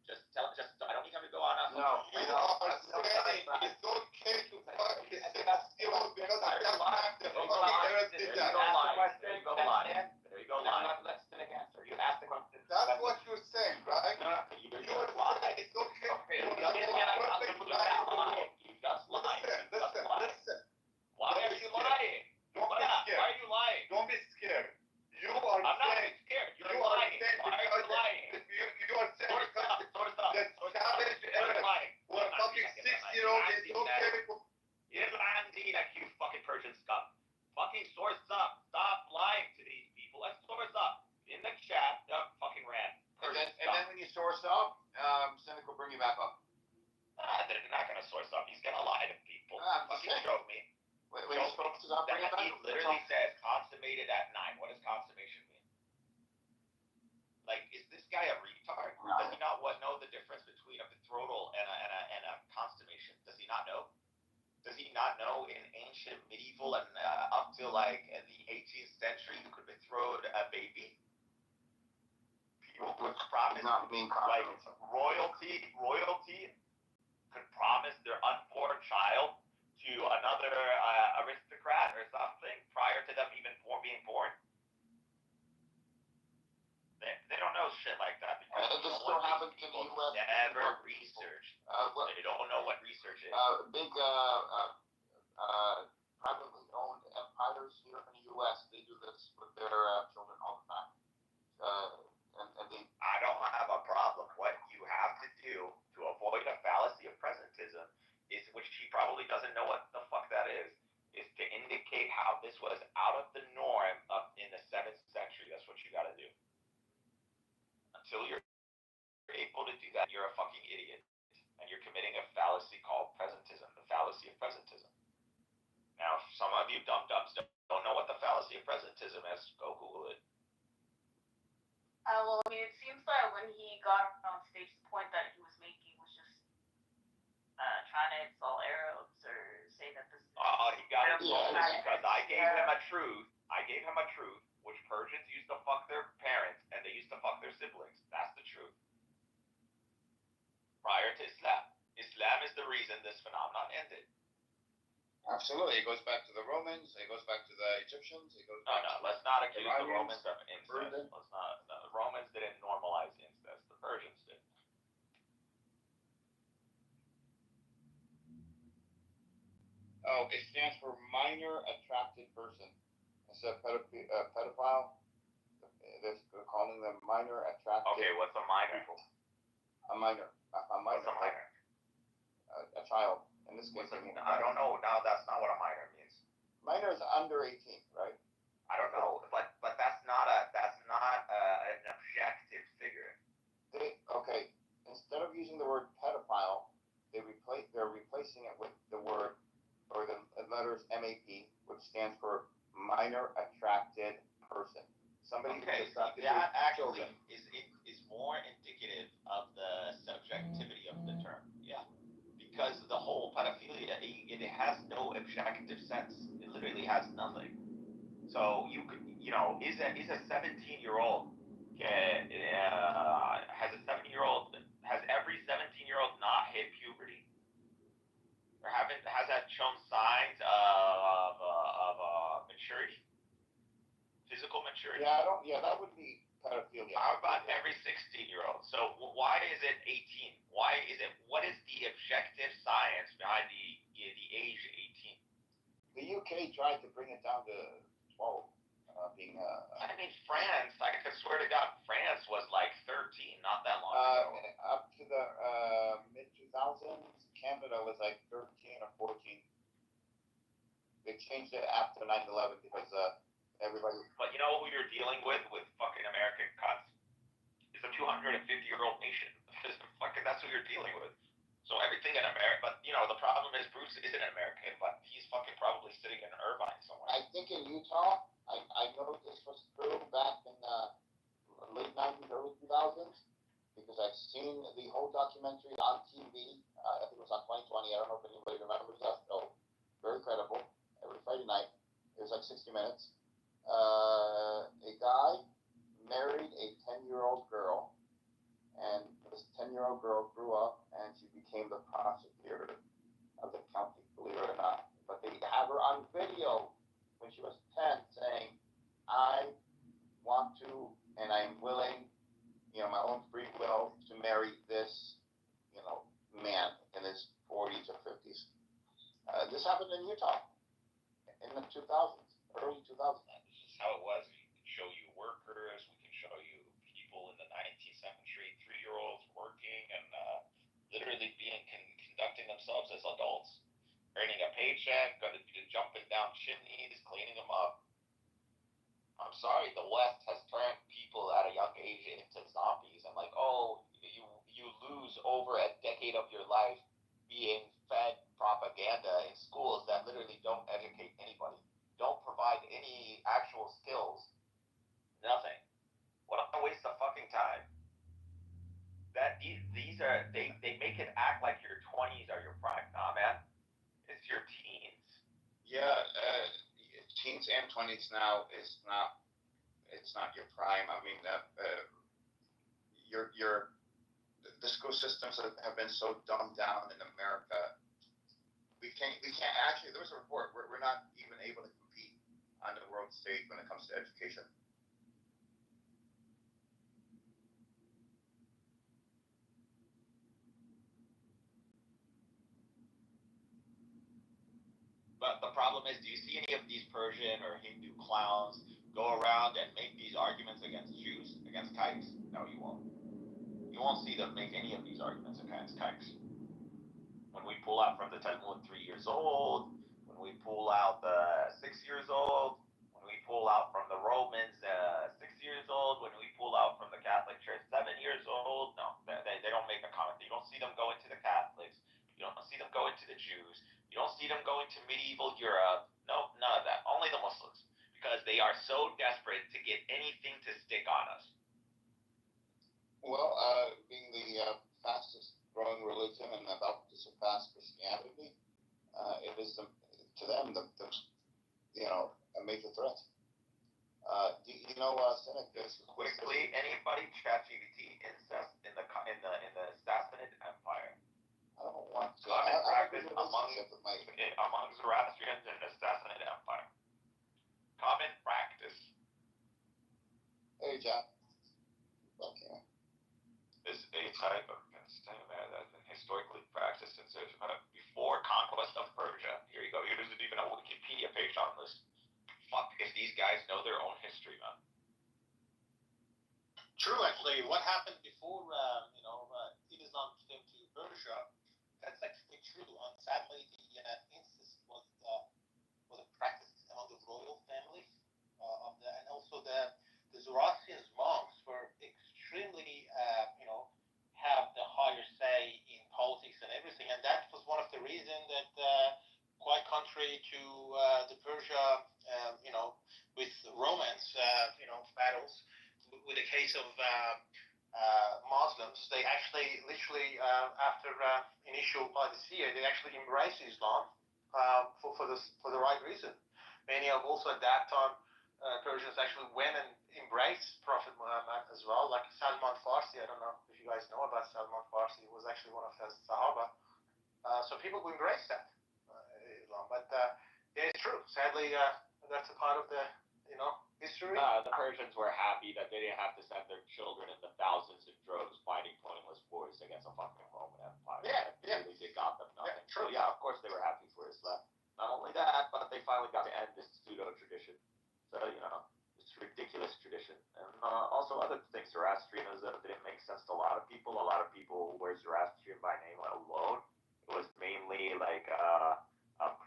Just I don't need him to go on. No, you are saying it's okay to fuck a 6-year-old because at that time the fucking Arab did that. There you go, lie. You asked the question. That's what you're saying, right? You You are saying it's okay. You just lied. Listen. Why are you lying? Don't be Why scared. are you lying? Don't be scared. You are I'm not saying. scared. You're You are lying. saying Why are you lying? You are saying because Source up. the savage Arab were fucking 6-year-old is okay for. You fucking Persian scum. Fucking source up. Stop lying to these people. Let's source up. In the chat, fucking ran. And then when you source up, Cynic will bring you back up. They're not gonna source up. He's gonna lie to people. Fucking saying. show me. Wait, sources up, bring it back He up. literally says consummated at 9. What does consummation mean? Like, is this guy a retard? No. Does he not know the difference between a betrothal and a consummation? Does he not know? Does he not know in ancient, medieval, and up till like the 18th century, you could betroth a baby? People would promise, Not being like royalty could promise their unborn child to another aristocrat or something prior to them even being born. They don't know shit like that because this still happens in the US. never researched. They don't know what research is. Big privately owned empires here in the U.S. They do this with their children all the time. And they. I don't have a problem. What you have to do to avoid a fallacy of presentism is, which he probably doesn't know what the fuck that is to indicate how this was out of the norm up in the 7th century. That's what you got to do. Until you're able to do that, you're a fucking idiot. And you're committing a fallacy called presentism, the fallacy of presentism. Now, some of you dum-dums don't know what the fallacy of presentism is. Go Google it. Well, I mean, it seems that when he got on stage, the point that he was making was just trying to insult Arabs or say say that this is. He got it wrong because I gave him a truth. Which Persians used to fuck their parents and they used to fuck their siblings. That's the truth. Prior to Islam. Islam is the reason this phenomenon ended. Absolutely. It goes back to the Romans. It goes back to the Egyptians. It goes back to let's not accuse the Iranians, Romans of incest. The Romans didn't normalize incest. The Persians did. Oh, it stands for minor attracted person. Instead of pedophile, they're calling them minor attracted. Okay, what's a minor? A minor. What's a minor? A child. In this case, I don't know. No, that's not what a minor means. Minor is under 18, right? I don't know, but that's not an objective figure. Okay. Instead of using the word pedophile, they're replacing it with the word or the letters MAP, which stands for minor attracted person. Somebody okay, who's attracted that to actually children. is more indicative of the subjectivity of the term. Yeah. Because the whole pedophilia, it has no objective sense. It literally has nothing. So you could, is a 17-year-old has every 17-year-old not hit puberty, or has that shown signs of maturity, physical maturity? Yeah, that would be pedophilia. How about every 16-year-old? So why is it 18? What is the objective science behind the age 18? The UK tried to bring it down to 12, France, I could swear to God, France was like 13 not that long ago. Up to the mid-2000s, Canada was like 13 or 14. They changed it after 9/11 because everybody. But you know who you're dealing with fucking American cunts? It's a 250-year-old nation. That's who you're dealing with. So everything in America, but the problem is Bruce isn't American, but he's fucking probably sitting in Irvine somewhere. I think in Utah, I know this was true back in late 90s, early 2000s, because I've seen the whole documentary on TV. I think it was on 2020. I don't know if anybody remembers that show. Very credible. Every Friday night. It was like 60 minutes. A guy married a 10-year-old girl, and this 10-year-old girl grew up, and she became the prosecutor of the county, believe it or not. But they have her on video when she was 10 saying, I want to, and I'm willing, my own free will to marry this, man in his 40s or 50s. This happened in Utah in the 2000s, early 2000s. This is how it was. We can show you workers, we can show you people in the 19th century, 3-year-olds working and literally conducting themselves as adults, earning a paycheck, jumping down chimneys, cleaning them up. I'm sorry, the West has turned people at a young age into zombies, and you lose over a decade of your life being fed propaganda in schools that literally don't educate anybody, don't provide any actual skills, nothing. What a waste of fucking time. They make it act like your 20s are your prime. Nah, man, it's your teens. Yeah, teens and 20s now it's not your prime. I mean, the school systems have been so dumbed down in America. We can't actually. There was a report. We're not even able to compete on the world stage when it comes to education. But the problem is, do you see any of these Persian or Hindu clowns go around and make these arguments against Jews, against kikes? No, you won't. You won't see them make any of these arguments against kikes. When we pull out from the Talmud 3 years old, when we pull out the 6 years old, when we pull out from the Romans 6 years old, when we pull out from the Catholic Church 7 years old, no, they don't make a comment. You don't see them go into the Catholics. You don't see them go into the Jews. You don't see them going to medieval Europe. No, none of that. Only the Muslims. Because they are so desperate to get anything to stick on us. Well, being the fastest growing religion and about to surpass Christianity, it is to them a major threat. Cynic, there's Quickly, anybody ChatGPT incest in the Sassanid Empire. I don't want to. Common practice my... among Zoroastrians in the Sassanid Empire. Common practice. Hey, Jack. Okay. Is a type of that historically practiced since before conquest of Persia. Here you go. Here isn't even a Wikipedia page on this. Fuck if these guys know their own history, man. True, actually. What happened before, Islam came to Persia, that's actually true. Sadly, the incest was a practice among the royal family, and also the Zoroastrian monks were extremely, have the higher say in politics and everything, and that was one of the reasons that, quite contrary to the Persia, with Romans, battles, with the case of Muslims, they actually literally after initial parousia, they actually embraced Islam for the right reason. Many of also at that time Persians actually went and embraced Prophet Muhammad as well, like Salman Farsi. I don't know if you guys know about Salman Farsi. He was actually one of the Sahaba. So people who embrace that Islam, but yeah, it's true. Sadly, that's a part of the history. The Persians were happy that they didn't have to send their children in the thousands in droves fighting pointless wars against a fucking Roman Empire. Yeah. They got them nothing. Yeah, true. So yeah, of course they were happy for Islam. Not only that, but they finally got to end this pseudo tradition. So this ridiculous tradition, and also other things. Zoroastrianism didn't make sense to a lot of people. A lot of people were Zoroastrian by name alone. It was mainly like a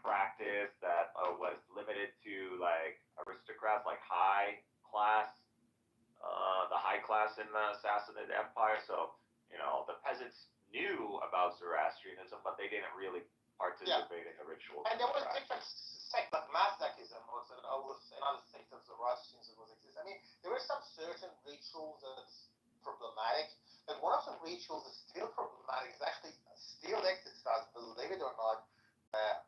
practice that was limited to like aristocrats, like high class, the high class in the Sassanid Empire. So the peasants knew about Zoroastrianism, but they didn't really participate in the rituals. And there was different sects, like Mazdakism was another sect of Zoroastrianism was exist. I mean, there were some certain rituals that's problematic. But one of the rituals that's still problematic is actually still exercise, believe it or not,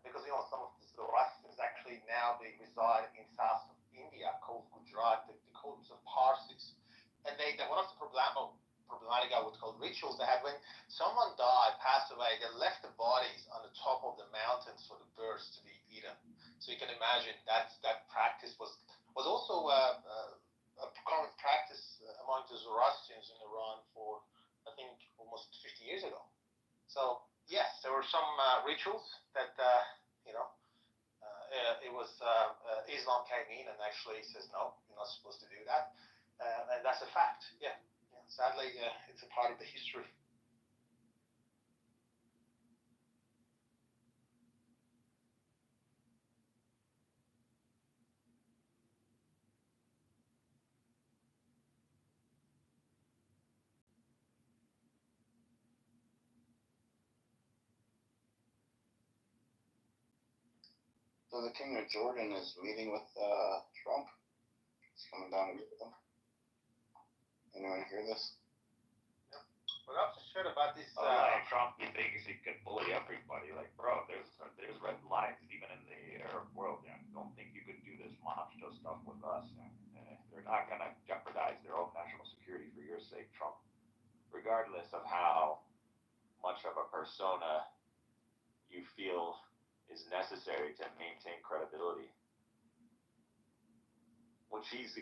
because some of the Zoroastrians actually now they reside in south of India, called Gujarat. They call themselves Parsis, and one of the problematic, I would call rituals they had when someone died, passed away. They left the bodies on the top of the mountains for the birds to be eaten. So you can imagine that practice was also a common practice among the Zoroastrians in Iran for I think almost 50 years ago. So yes, there were some rituals that it was Islam came in and actually says no, you're not supposed to do that, and that's a fact. Yeah. Sadly, it's a part of the history. So the King of Jordan is meeting with Trump. He's coming down to meet with him. Anyone hear this? Yeah. We're not so sure about this. Trump, he thinks he can bully everybody. Like, bro, there's red lines even in the Arab world. Yeah, don't think you can do this macho stuff with us. They're not gonna jeopardize their own national security for your sake, Trump. Regardless of how much of a persona you feel is necessary to maintain credibility. Which he's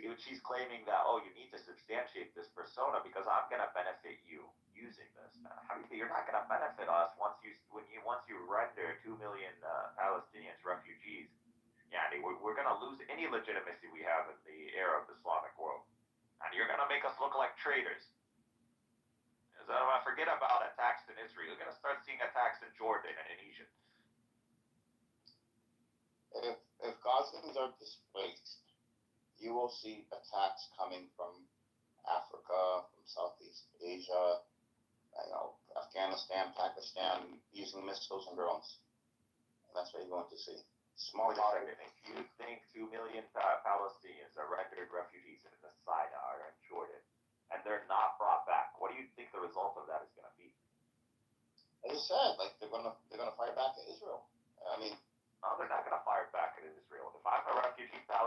claiming that, you need to substantiate this persona because I'm going to benefit you using this. You're not going to benefit us once you render 2 million Palestinians refugees. Yeah, we're going to lose any legitimacy we have in the Arab Islamic world. And you're going to make us look like traitors. So forget about attacks in Israel. You're going to start seeing attacks in Jordan and in Egypt. If Gazans are displaced, you will see attacks coming from Africa, from Southeast Asia, Afghanistan, Pakistan, using missiles and drones. And that's what you're going to see. Small target. You think 2 million Palestinians are rendered refugees in the Sinai and Jordan, and they're not brought back? What do you think the result of that is going to be? As I said, they're gonna fire back at Israel. I mean, no, they're not going to fire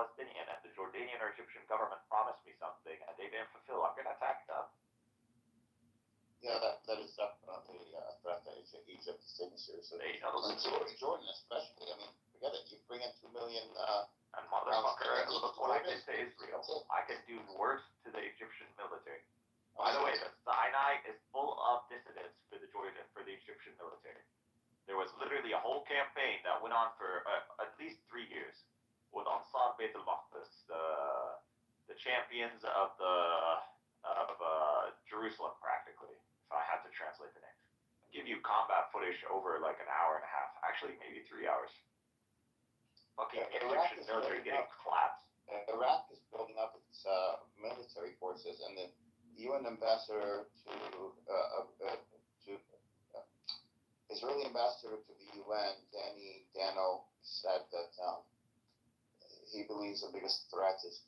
Palestinian and the Jordanian or Egyptian government promised me something and they didn't fulfill, I'm going to attack them. Yeah, that is definitely a threat to Egypt is taking seriously. They know the story. Jordan especially. I mean, forget it. You bring in 2 million. And motherfucker, look what I did to Israel. I can do worse to the Egyptian military. By the way, the Sinai is full of dissidents for the Egyptian military. There was literally a whole campaign that went on for at least 3 years with Ansar Beit al-Maqdis, the champions of Jerusalem, practically, if I had to translate the name. I'll give you combat footage over like an hour and a half, actually maybe 3 hours. Fucking Egyptian military getting collapsed. Iraq is building up its military forces, and the UN ambassador to Israeli ambassador to the UN, Danny Dano, said that he believes the biggest threat is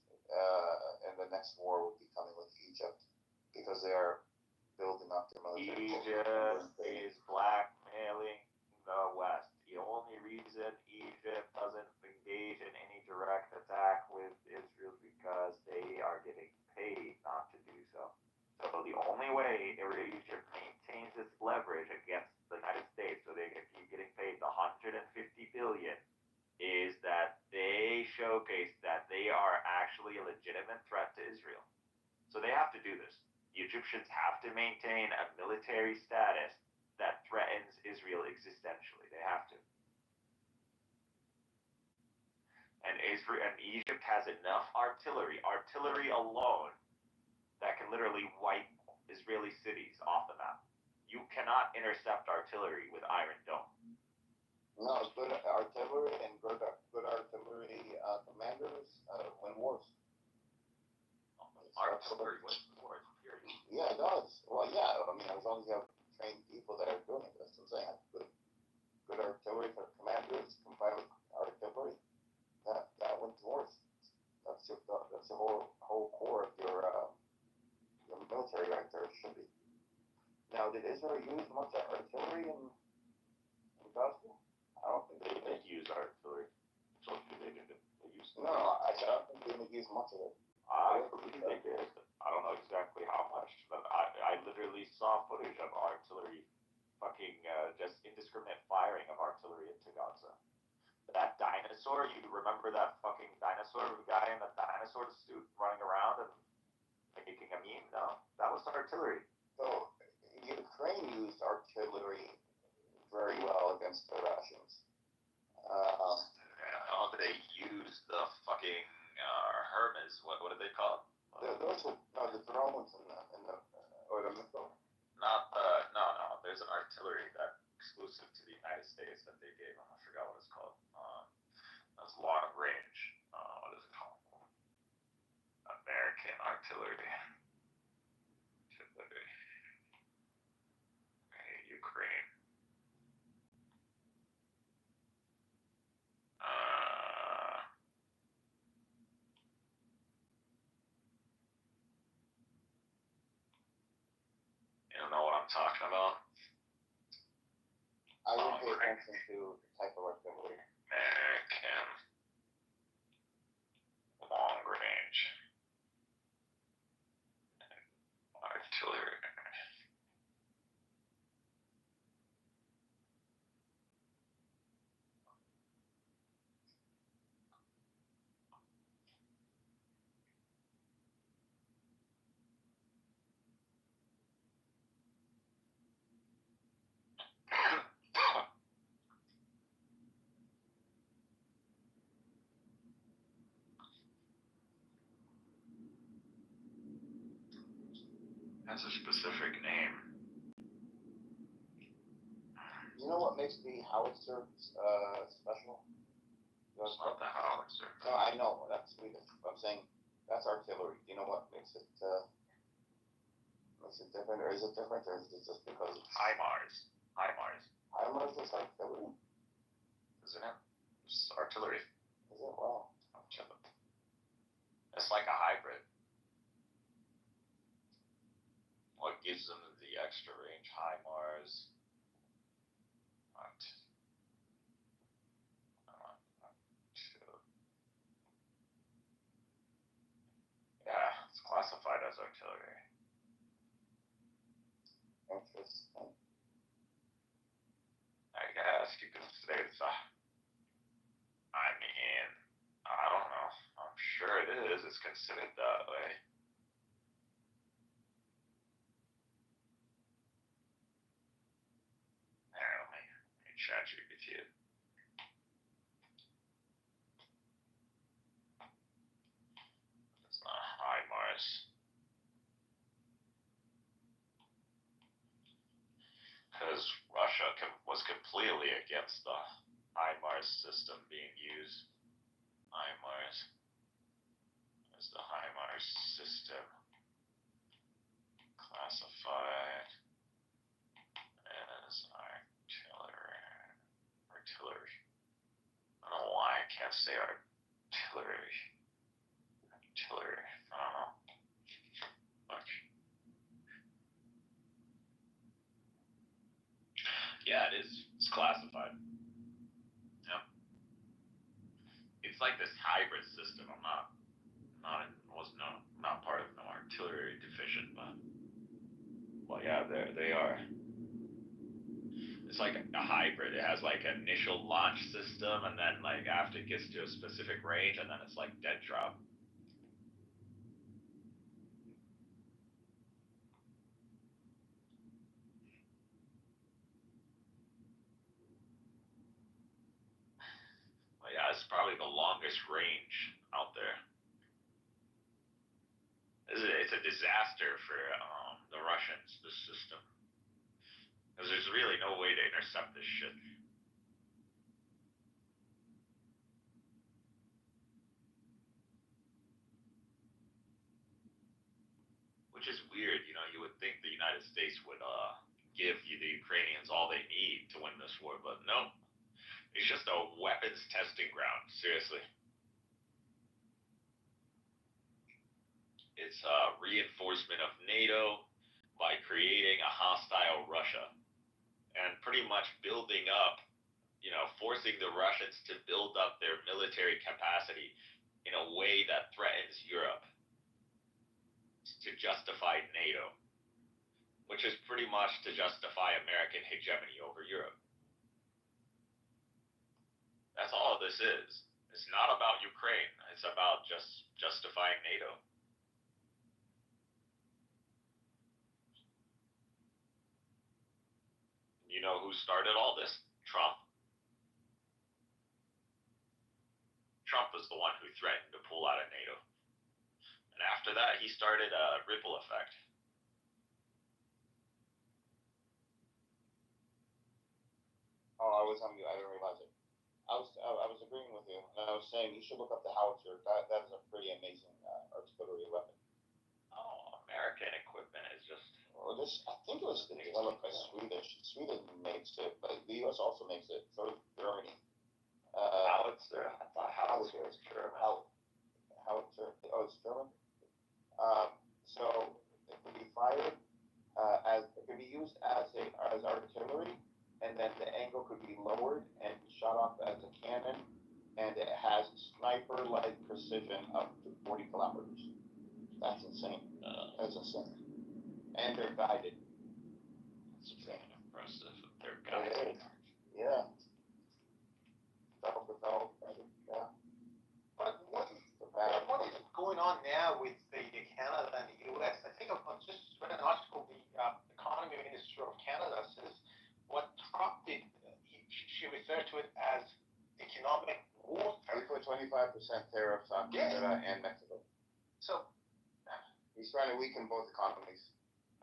in the next war would be coming with Egypt, because they are building up their military. Egypt is blackmailing the West. The only reason Egypt doesn't engage in any direct attack with Israel is because they are getting paid not to do so. So the only way Egypt maintains its leverage against the United States, so they can keep getting paid the $150 billion, is that they showcase that they are actually a legitimate threat to Israel. So they have to do this. The Egyptians have to maintain a military status that threatens Israel existentially. They have to. And Egypt has enough artillery alone, that can literally wipe Israeli cities off the map. You cannot intercept artillery with Iron Dome. No, good artillery and good artillery commanders win wars. Artillery wins wars, period. Yeah, it does. Well, yeah. I mean, as long as you have trained people that are doing it, that's what I'm saying. Good artillery for commanders combined with artillery, that wins wars. That's the whole core of your military right there. It should be. Now, did Israel use much artillery in Gaza? I don't think they did use artillery. So they didn't. They used. No, I don't think they didn't use much of it. I believe they did. I don't know exactly how much, but I literally saw footage of artillery, fucking just indiscriminate firing of artillery into Gaza. That dinosaur, you remember that fucking dinosaur guy in the dinosaur suit running around and making a meme? No, that was artillery. So Ukraine used artillery very well against the Russians. They used the fucking Hermes. What are they called? Those are the drones or the missile. No. There's an artillery that exclusive to the United States that they gave them. I forgot what it's called. That's long range. What is it called? American artillery. Ukraine. You don't know what I'm talking about? I would pay attention to the type of artillery. American long range artillery. That's a specific name. You know what makes the howitzer special? It's not the howitzer. No, I know. That's Swedish. I'm saying that's artillery. Do you know what makes it different? Or is it different? Or is it just because it's... HIMARS. HIMARS is artillery? Isn't it? It's artillery. Is it? Wow. It's like a hybrid. What gives them the extra range? HIMARS. artillery. Interesting. I guess you could say it's a. I mean, I don't know. I'm sure it is. It's considered that way. Here, let me chat GPT it. It's not HIMARS. Because Russia was completely against the HIMARS system being used. HIMARS. There's the HIMARS system. Classified as artillery. I don't know why I can't say artillery. Artillery. I don't know. Fuck. Yeah, it is. It's classified. Yep. It's like this hybrid system. I'm not part of no artillery division, but well, yeah, they are. It's like a hybrid. It has like an initial launch system, and then like after it gets to a specific range, and then it's like dead drop. Well, yeah, it's probably the longest range out there. It's a disaster for the Russians, this system. Because there's really no way to intercept this shit. Which is weird, you know, you would think the United States would give the Ukrainians all they need to win this war, but no. It's just a weapons testing ground, seriously. It's a reinforcement of NATO by creating a hostile Russia and pretty much building up, you know, forcing the Russians to build up their military capacity in a way that threatens Europe to justify NATO, which is pretty much to justify American hegemony over Europe. That's all this is. It's not about Ukraine. It's about just justifying NATO. You know who started all this? Trump. Trump was the one who threatened to pull out of NATO. And after that, he started a ripple effect. Oh, I was on mute. I didn't realize it. I was agreeing with you. And I was saying you should look up the howitzer. That is a pretty amazing artillery weapon. Oh, American equipment is just. Well, I think it was developed by Swedish. Sweden makes it, but the U.S. also makes it. So does Germany. Howitzer. I thought howitzer was German. Howitzer. Oh, it's German. So it can be fired it can be used as artillery, and then the angle could be lowered and shot off as a cannon, and it has sniper-like precision up to 40 kilometers. That's insane. That's insane. And they're guided. That's pretty impressive. They're guided. Yeah. Yeah. But what is going on now with Canada and the U.S.? I think I've just read an article. The economy minister of Canada says what Trump did. She referred to it as economic warfare. We put 25% tariffs on Canada and Mexico. So he's trying to weaken both economies.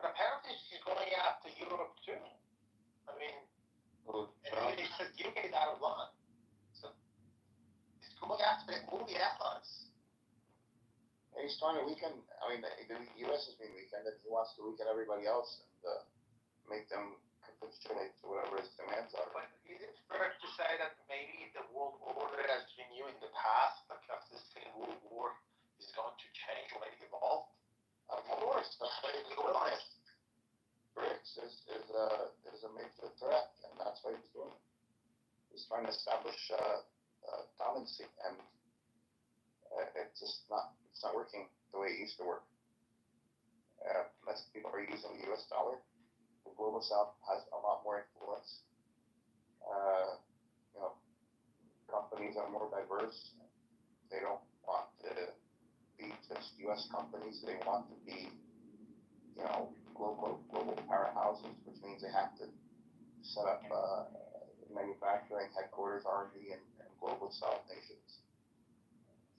But apparently she's going after Europe too. I mean, and he says UK is out of line. So he's going after all the allies. He's trying to weaken. I mean, the U.S. has been weakened, and he wants to weaken everybody else and make them capitulate to whatever his demands are. But is it fair to say that maybe the world order as we knew in the past, like after the Second World War, is going to change or maybe evolve? Of course, that's why he's doing it. BRICS is a major threat, and that's why he's doing it. He's trying to establish dominancy, and it's not working the way it used to work. using the U.S. dollar. The global South has a lot more influence. Companies are more diverse. They don't want to be just U.S. companies. They want to be, global powerhouses, which means they have to set up manufacturing headquarters, R&D, and global South nations.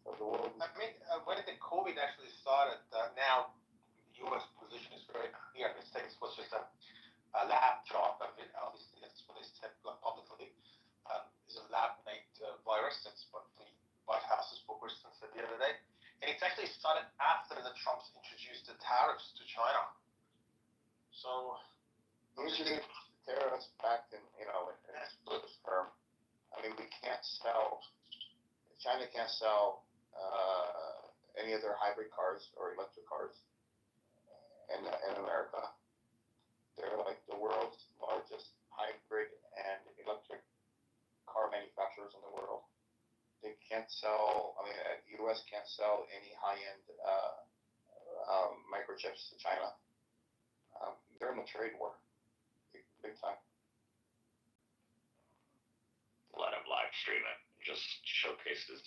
So the world. When the COVID actually started, now the U.S. position is very clear. The States was just a lab job. Obviously, that's what they said publicly. It's a lab-made virus. That's what the White House's spokesperson said the other day. And it's actually started after the Trumps introduced the tariffs to China. So usually tariffs back in Bush's term. We can't sell. China can't sell any of their hybrid cars or electric cars in America. They're like the world's largest hybrid and electric car manufacturers in the world. They can't sell. U.S. can't sell any high-end microchips to China. They're in a trade war, big time. Let him live stream it. Just showcases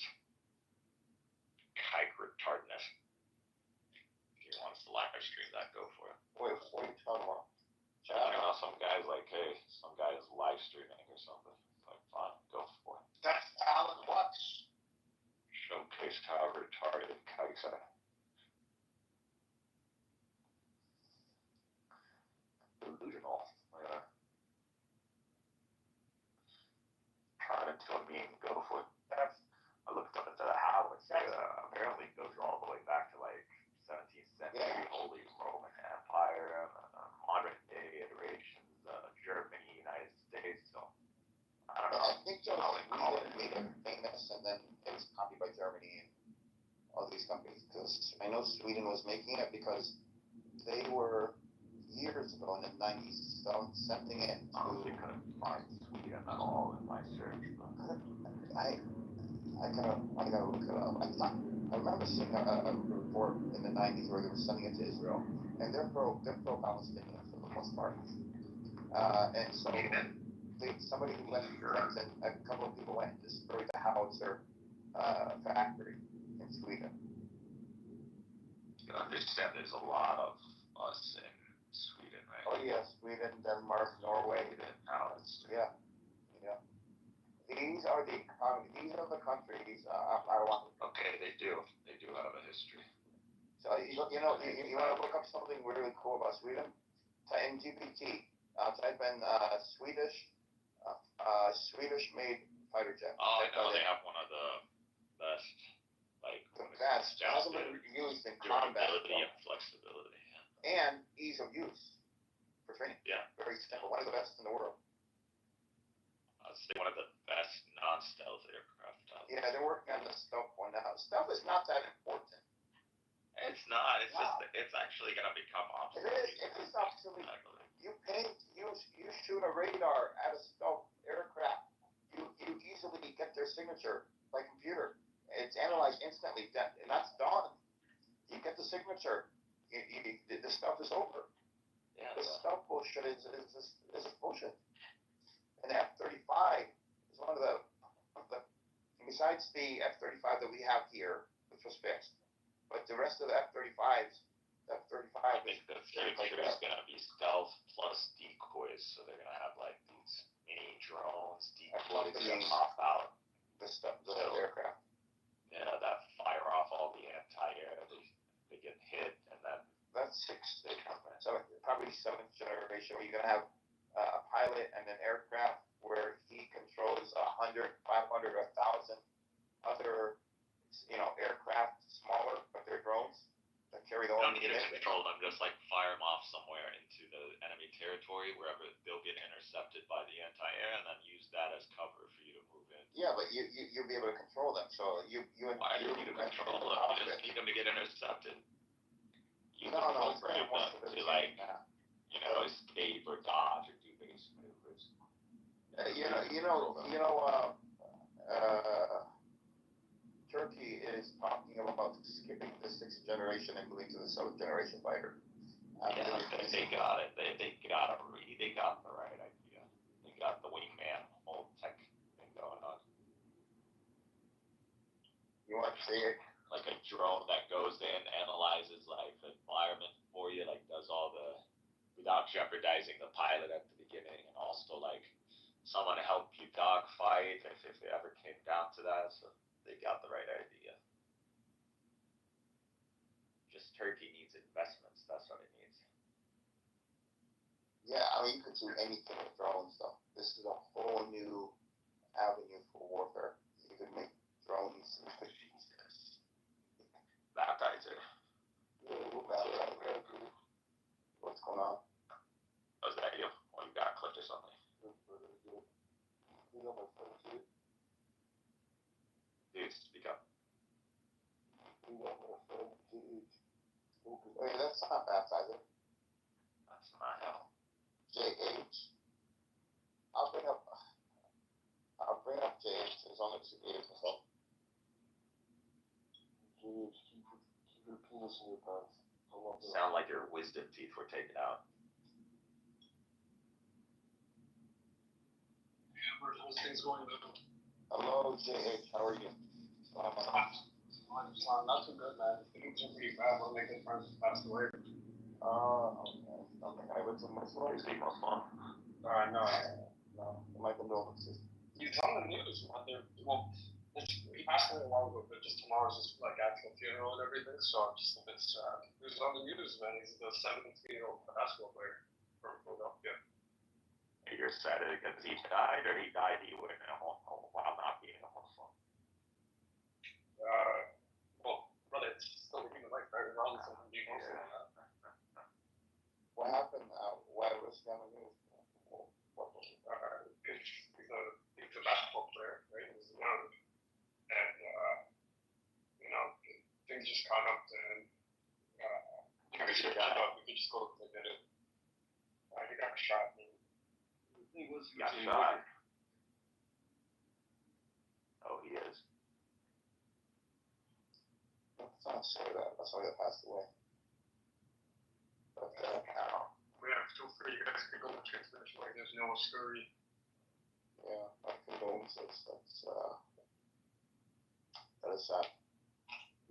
kike retardness. If he wants to live stream that, go for it. Wait, what are you talking about? I don't know, some guy's like, hey, some guy is live streaming or something. It's like, fine, go for it. that's Alan Watts. Showcase how retarded kikes are. Delusional. Turn into a meme, go for it. I looked up into how it's apparently goes all the way back to like 17th century, Holy Roman Empire, modern day iterations, Germany, United States. So I don't know. I think Sweden made it famous, and then it was copied by Germany and all these companies. Because I know Sweden was making it because they were years ago in the 90s sending it to. Honestly, couldn't find Sweden at all in my search. I gotta look it up. I remember seeing a report in the 90s where they were sending it to Israel, and they're pro-Palestinian for the most part. And so somebody who went and a couple of people went and destroyed the howitzer factory in Sweden. You understand there's a lot of us in Sweden, right? Oh yeah, Sweden, Denmark, Norway. Yeah. These are the countries. I don't want. Okay, they do have a history. So you want to look up something really cool about Sweden? In GPT, type in Swedish-made fighter jet. Oh, I know they have one of the best, the best. Hasn't been used in combat. Durability and flexibility. Yeah. And ease of use for training. Yeah. Very simple. One of the best in the world. I'd say one of the best non-stealth aircraft. Yeah, they're working on the stealth one now. Stealth is not that important. It's not. It's just. It's actually gonna become obsolete. It is obsolete. You shoot a radar at a stealth aircraft. You easily get their signature by computer. It's analyzed instantly, and that's done. You get the signature. The stuff is over. Yeah. The stealth bullshit is bullshit. And the F-35 is one of the besides the F-35 that we have here, which was fixed, but the rest of the F-35s, I think the future is going to be stealth plus decoys, so they're going to have like these mini drones, decoys that pop out. The aircraft. Yeah, that fire off all the anti-air. They get hit, and then that's probably seventh generation, where you're going to have a pilot and an aircraft where he controls 100, 500, or 1,000 other, aircraft, smaller, but they're drones that carry the whole. You don't need to control them, just like fire them off somewhere into the enemy territory, wherever they'll get intercepted by the anti-air, and then use that as cover for you to move in. Yeah, but you'll be able to control them. So why do you need to control them? You just need them to get intercepted. You can program them to escape or dodge or do base maneuvers. Turkey is talking about skipping the 6th generation and moving to the 7th generation fighter. They But they got it. They got the right idea. They got the wingman whole tech thing going on. You want to see it? Like a drone that goes in, analyzes like the environment for you, like does all the, without jeopardizing the pilot at the beginning, and also like someone to help you dogfight if it ever came down to that. So they got the right idea. Just Turkey needs investments. That's what it needs. Yeah, I mean, you could do anything with drones, though. This is a whole new avenue for warfare. You could make drones. Baptizer. What's going on? Was that you? Or you got clipped or something? Dude, speak up. Wait, that's not baptizer. That's not hell. JH. I'll bring up JH as long as you gave me. Keep your penis in your pants. Sound like your wisdom teeth were taken out. How's things going? Hello, JH. How are you? Not too good, man. Things are pretty bad. One of my good friends passed away. Okay. I went to my story. No. My condolences. He's on the news, man. He passed away a while ago, but just tomorrow's his like actual funeral and everything, so I'm just a bit sad. He was on the news, man. He's the 17-year-old basketball player from Philadelphia. You're sad because he died, or he died while not being a Muslim? Well, brother, it's still a human life, right? Regardless of being Muslim or not. What happened? Why was he on the news? He's a basketball player, right? He's young. And, things just caught up to him. We could just go to the it. He got shot. He got shot. Oh, he is. Let's not say that. That's why he passed away. But, Feel free, you guys can go to transmission like there's no scurry. Yeah, my condolences. That is sad.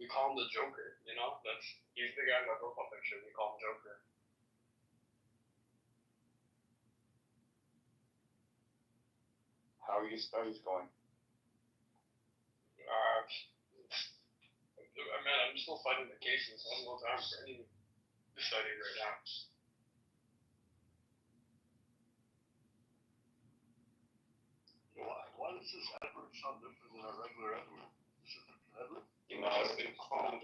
We call him the Joker, he's the guy in my profile picture, we call him Joker. How are your studies going? Man, I'm still fighting the cases. I have no time for any studying right now. Why does this advert sound different than a regular advert? Is it an advert? It's been called.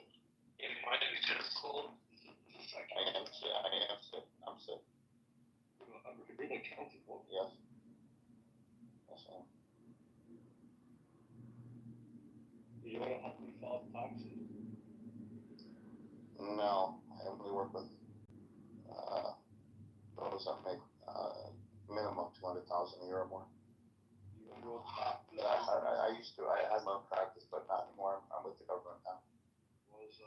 It might be just called. I am sick. I'm sick. I'm being accounted for. Yes. Yes, I am. You don't know how we file taxes? No, I only work with those that make minimum 200,000 a year or more. I used to. I had my own practice, but not anymore. I'm with the government now. Was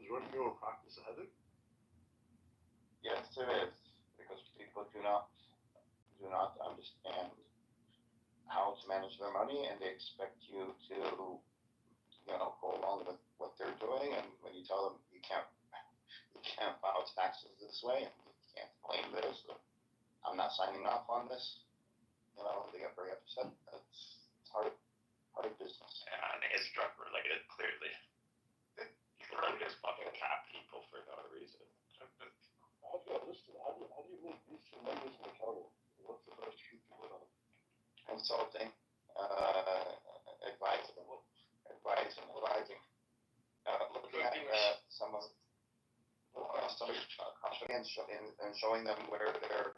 running your own practice a headache? Yes, it is, because people do not understand how to manage their money, and they expect you to, go along with what they're doing. And when you tell them you can't file taxes this way, and you can't claim this, or I'm not signing off on this, they get very upset. It's hard business. And it's drug related, clearly. You can just fucking cap people for no reason. How do you make these tremendous accountable? What's the best truth you put on? Consulting, advising. Looking at some companies and showing them where they're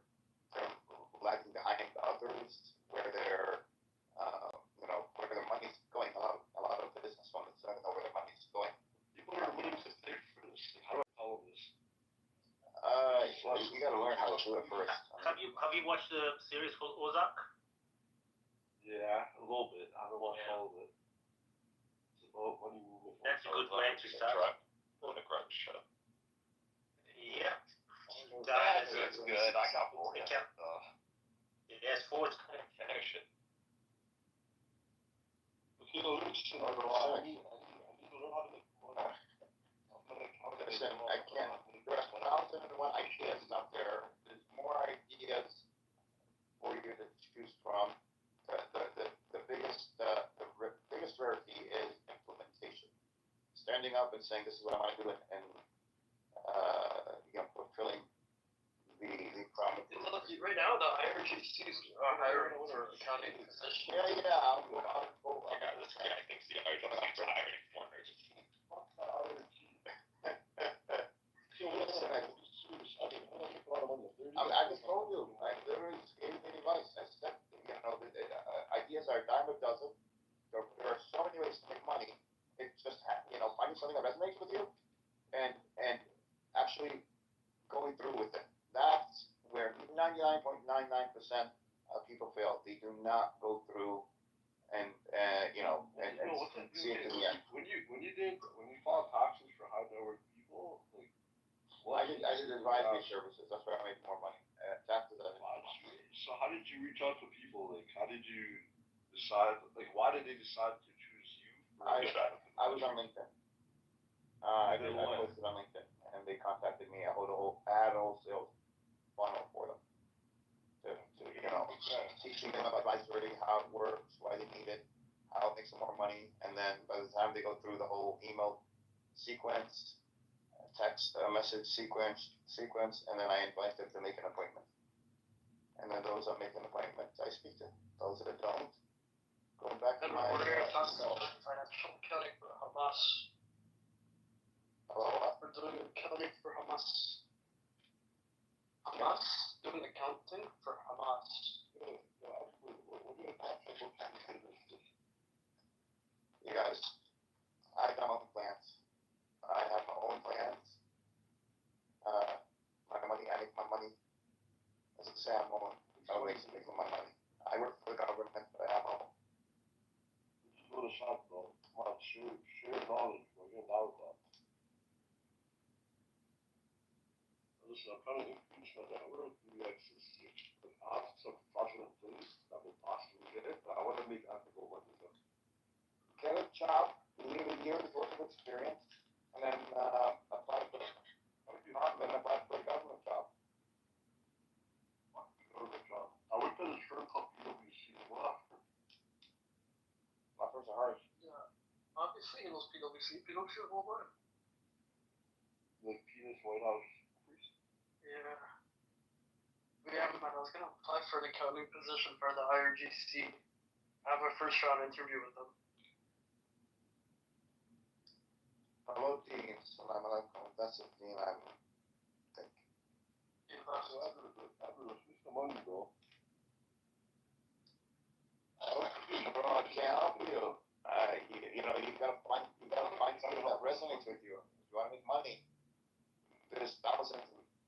lagging behind others, where they're where their money's going. A lot of business owners don't know where their money's going. People are willing to pay for this. How do I follow this? You got to learn how to do it first. Have you watched the series called Ozark? Yeah, a little bit. I haven't watched all of it. It's about money movement. That's a good way to start. The grudge show. Yeah. good. I got bored. Yes, forward Finish it. Listen, I can't. There are 1,001 ideas out there. There's more ideas for you to choose from. The biggest rarity is implementation. Standing up and saying this is what I want to do, and fulfilling the promise. Right now, the IRGC's hiring for accounting position. Yeah. This guy thinks the IRGC's hiring foreigners. I just told you. I literally just gave you advice. I said, ideas are a dime a dozen. There are so many ways to make money. It's just finding something that resonates with you, and actually going through with it. That's where 99.99% of people fail. They do not go through and see it in the end. When you filed taxes for high net worth people, like, well, I did advisory services. That's where I made more money. Taxes. So how did you reach out to people? Like, how did you decide? Like, why did they decide to choose you? I was on LinkedIn. I posted on LinkedIn, and they contacted me. I had a whole sales funnel for them to teaching them about advisory, how it works, why they need it, how it makes them more money, and then by the time they go through the whole email sequence, text message sequence, and then I invite them to make an appointment. And then those that make an appointment, I speak to. Those that don't, going back to my. Financial accounting for Hamas. Hello? We're doing accounting for Hamas. Hamas doing accounting for Hamas. You guys, I got my own plans. I have my own plans. I make my money. As I say, I'm on my ways to make my money. I work for the government, but I have my own. Just go to shop, bro. Come on, share knowledge, bro. Get loud about. Listen, I'm trying to increase my network. Maybe like some fraudulent things that will possibly get it, but I want to make ethical money. Get a job, you need a year's worth of experience, and then apply for a government job. I worked at a firm called PwC. Law firms are hard. Yeah. Obviously, in those PwC whole lot. Like penis White House priest. Yeah. Yeah, man, I was gonna apply for an accounting position for the IRGC. I have a first round interview with them. Hello, Dean. Salam alaikum. That's a Dean I think. Yeah, the money, bro. Bro, I can't help you. You gotta find something that resonates with you. If you want to make money, there's thousands,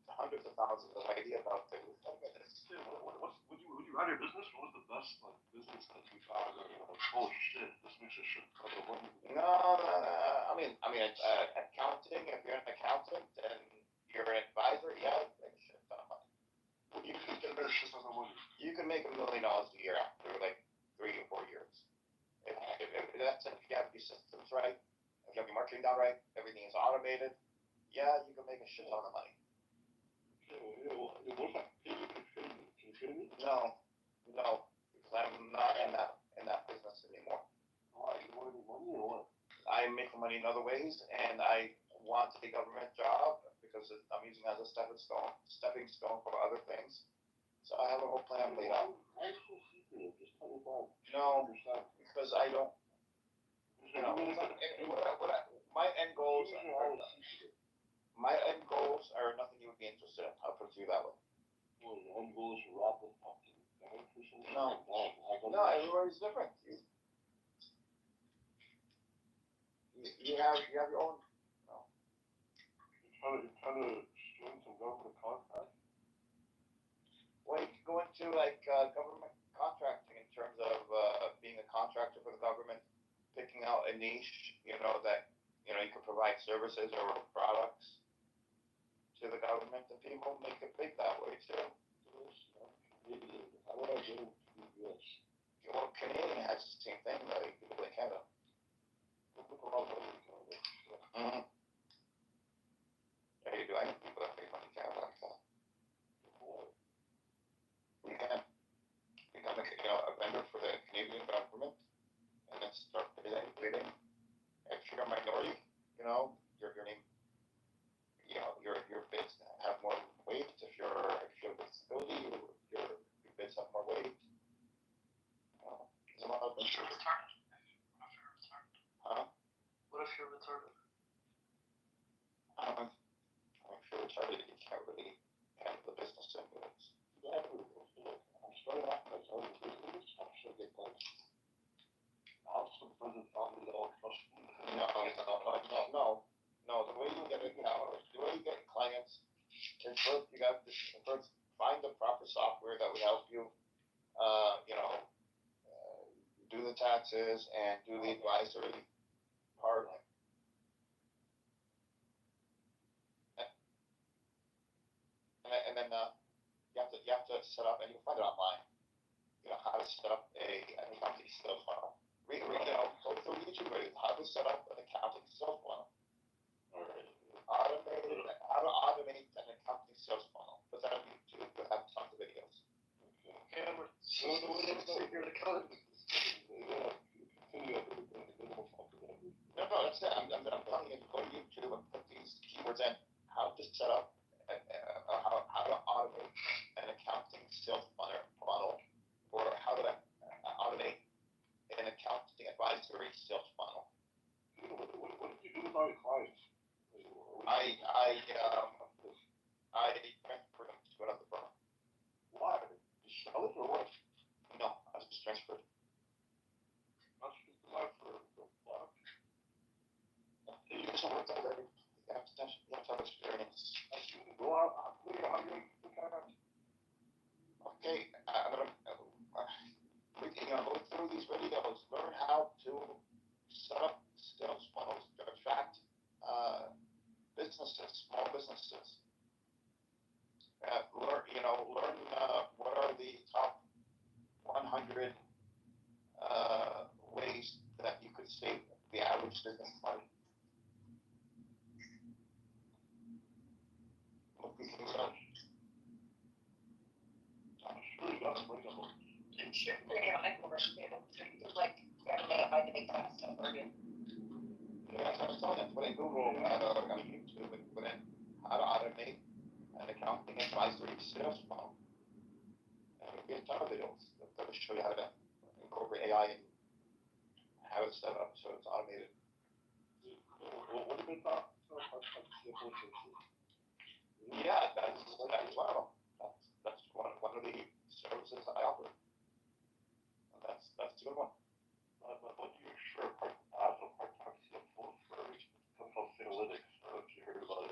hundreds of thousands of ideas out there. Would you run your business? What was the best business that you found? Oh shit, this makes a shit ton of money. No. I mean, accounting. If you're an accountant and you're an advisor, yeah, you make a shit ton of money. You can make a shit ton of money. You can make $1 million a year after like 3 or 4 years. If you have your systems right, if you have your marketing done right, everything is automated. Yeah, you can make a shit ton of money. No, because I'm not in that business anymore. I'm making money in other ways, and I want a government job because I'm using it as a stepping stone for other things. So I have a whole plan laid out. No, because I don't. My end goals are nothing you would be interested in. I'll put it to you that way. Well, the end goal is to rob the fucking bank or something? No, everybody's different. You have your own. No. You're trying to string some government contracts? Well, you can go into like government contracting in terms of being a contractor for the government, picking out a niche, that you can provide services or products to the government, and people make it big that way. way too. How would I do this? Well, Canadian has the same thing, though. You can do it in Canada. Mm-hmm. Yeah, you do. I know people that make money in Canada like that. You can become a vendor for the Canadian government and then start bidding. If you're a minority, your name, your bids have more weight. If you have disability, your bids have more weight. There's a lot of things. Huh? What if you're retarded? If you're retarded, you can't really handle the business anyways. I'm starting off my own business. I'm sure they can. No. The way you get it now, the way you get clients is first you got to first find the proper software that would help you, do the taxes and do the advisory part. And then you have to set up, and you can find it online. How to set up an accounting sales funnel. Go through YouTube videos, how to set up an accounting sales funnel. How to automate an accounting sales funnel. Put that on YouTube. You'll have tons of videos. No, that's it. I'm telling you to go to YouTube and put these keywords in. How to set up, how to automate an accounting sales funnel, or how to automate an accounting advisory sales funnel. What did you do with all your clients? I transferred them to another firm. Why? You sell it or what? No, I just transferred. Not just apply for what? You just work out there. You have to have experience. Okay, I'm gonna go through these videos. Learn how to set up sales funnels to attract businesses, small businesses. Learn what are the top 100 ways that you could save the average business money. Look these things up. When I Google on YouTube and put in how to automate an accounting advisory sales funnel, and we get a ton of videos that will show you how to incorporate AI and have it set up so it's automated. What do you thought? Yeah, that's one of them. That's one of the services I offer. And that's a good one. But you're sure part-time CFO for analytics.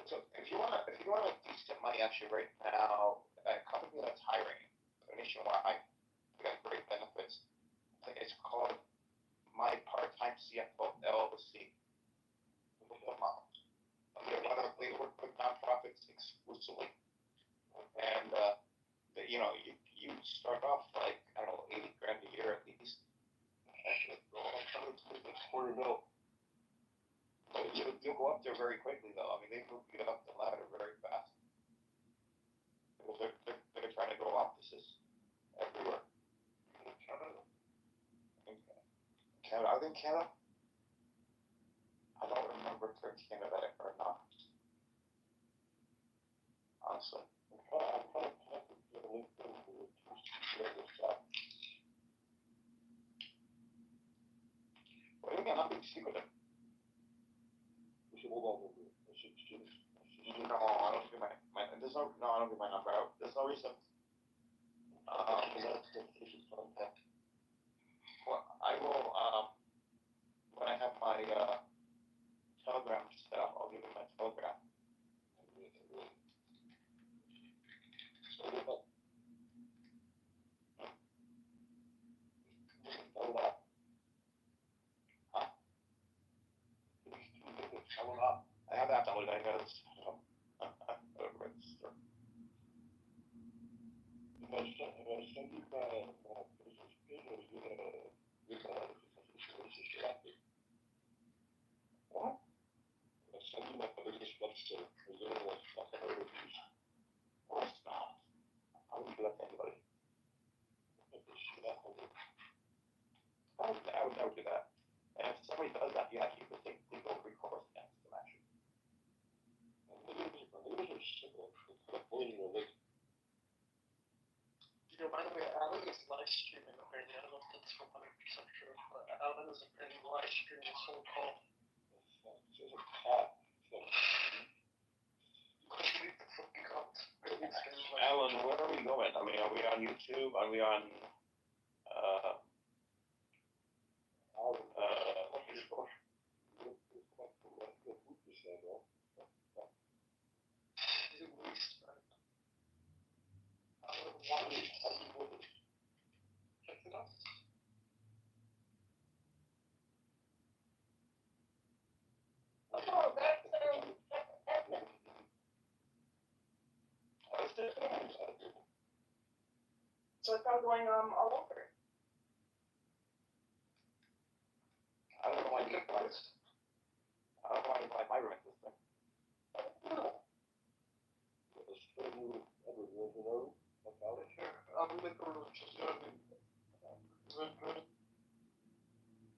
So if you want to make decent money actually right now, a company that's hiring nationwide, we got great benefits. I think it's called My Part-Time CFO LLC. They work with nonprofits exclusively, and you start off like I don't know $80,000 a year at least. You'll go up there very quickly though. I mean, they move you up the ladder very fast. They're trying to grow offices everywhere. Canada, are they in Canada? I don't remember if they're in Canada or not. Honestly. What do you mean? I'm being secretive. No, I don't give my I don't give my number out. There's no reason. Well, I will, when I have my Telegram set up, I'll give you my Telegram. Huh? I have that downloaded. I guess. By the way, Alan is live streaming right now. I don't know if that's 100% true, but Alan is live streaming so called. Alan, where are we going? I mean, are we on YouTube? Are we on So it's not going all over. I don't know why you guys. I don't know why my rent this thing.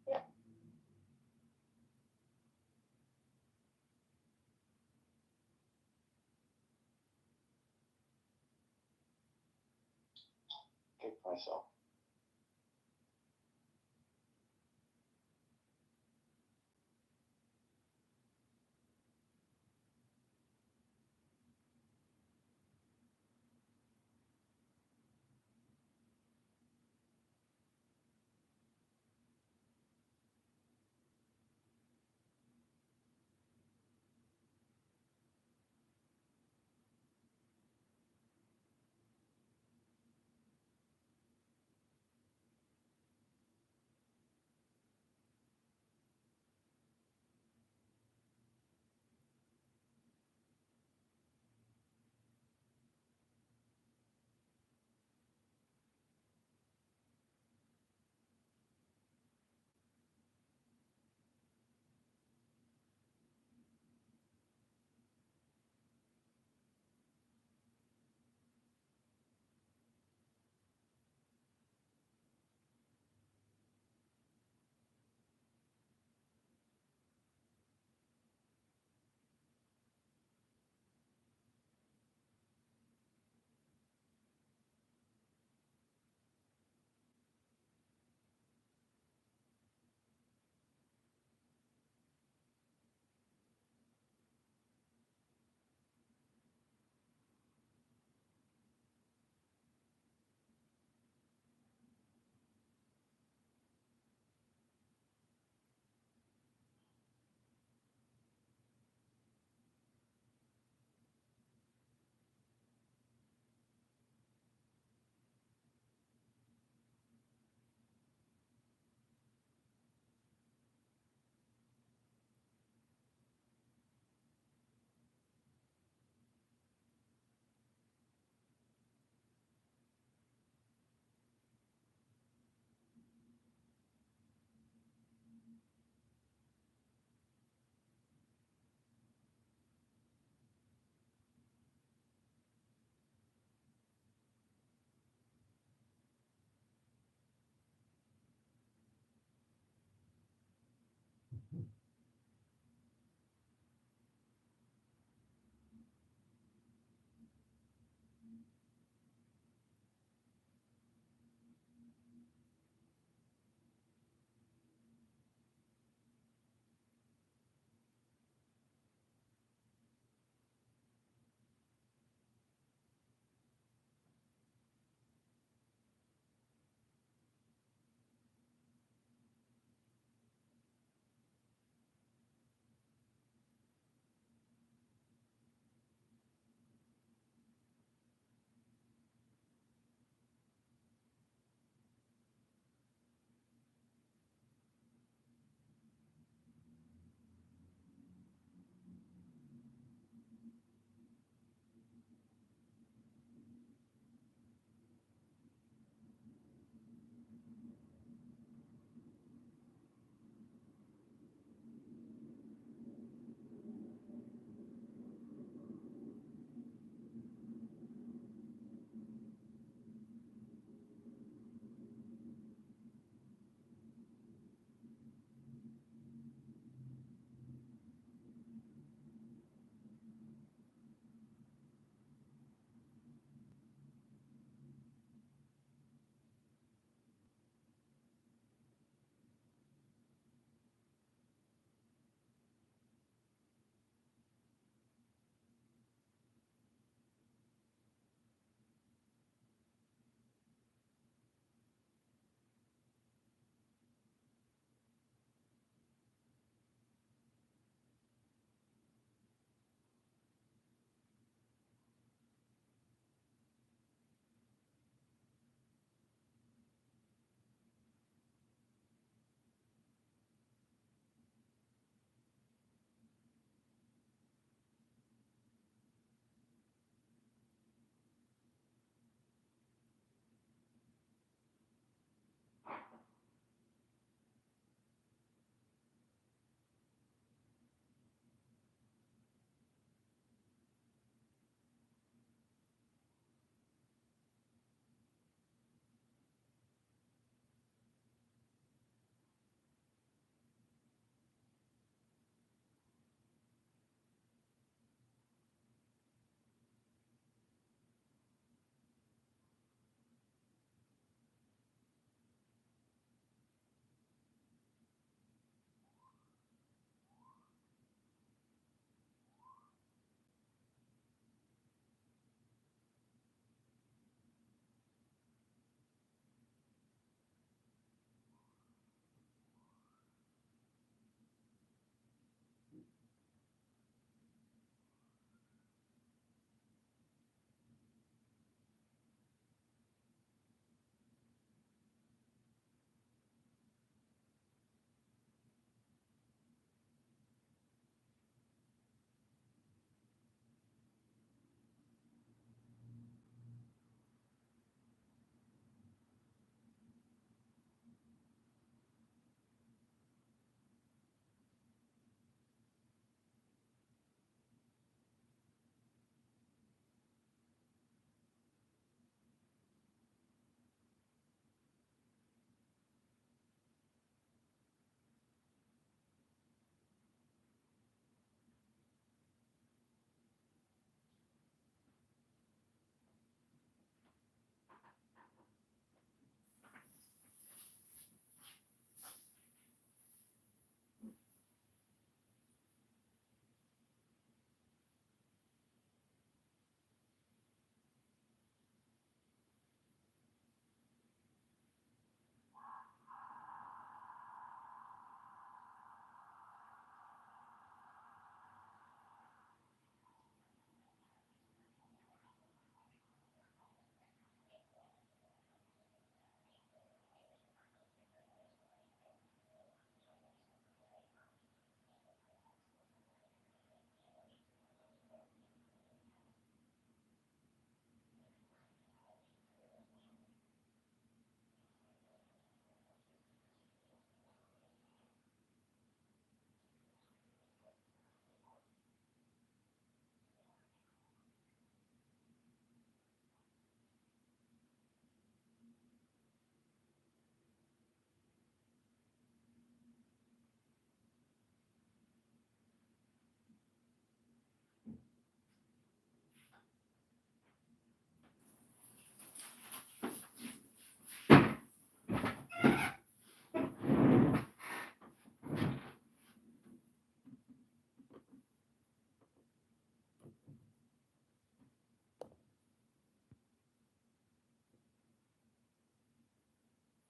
Yeah. Take myself.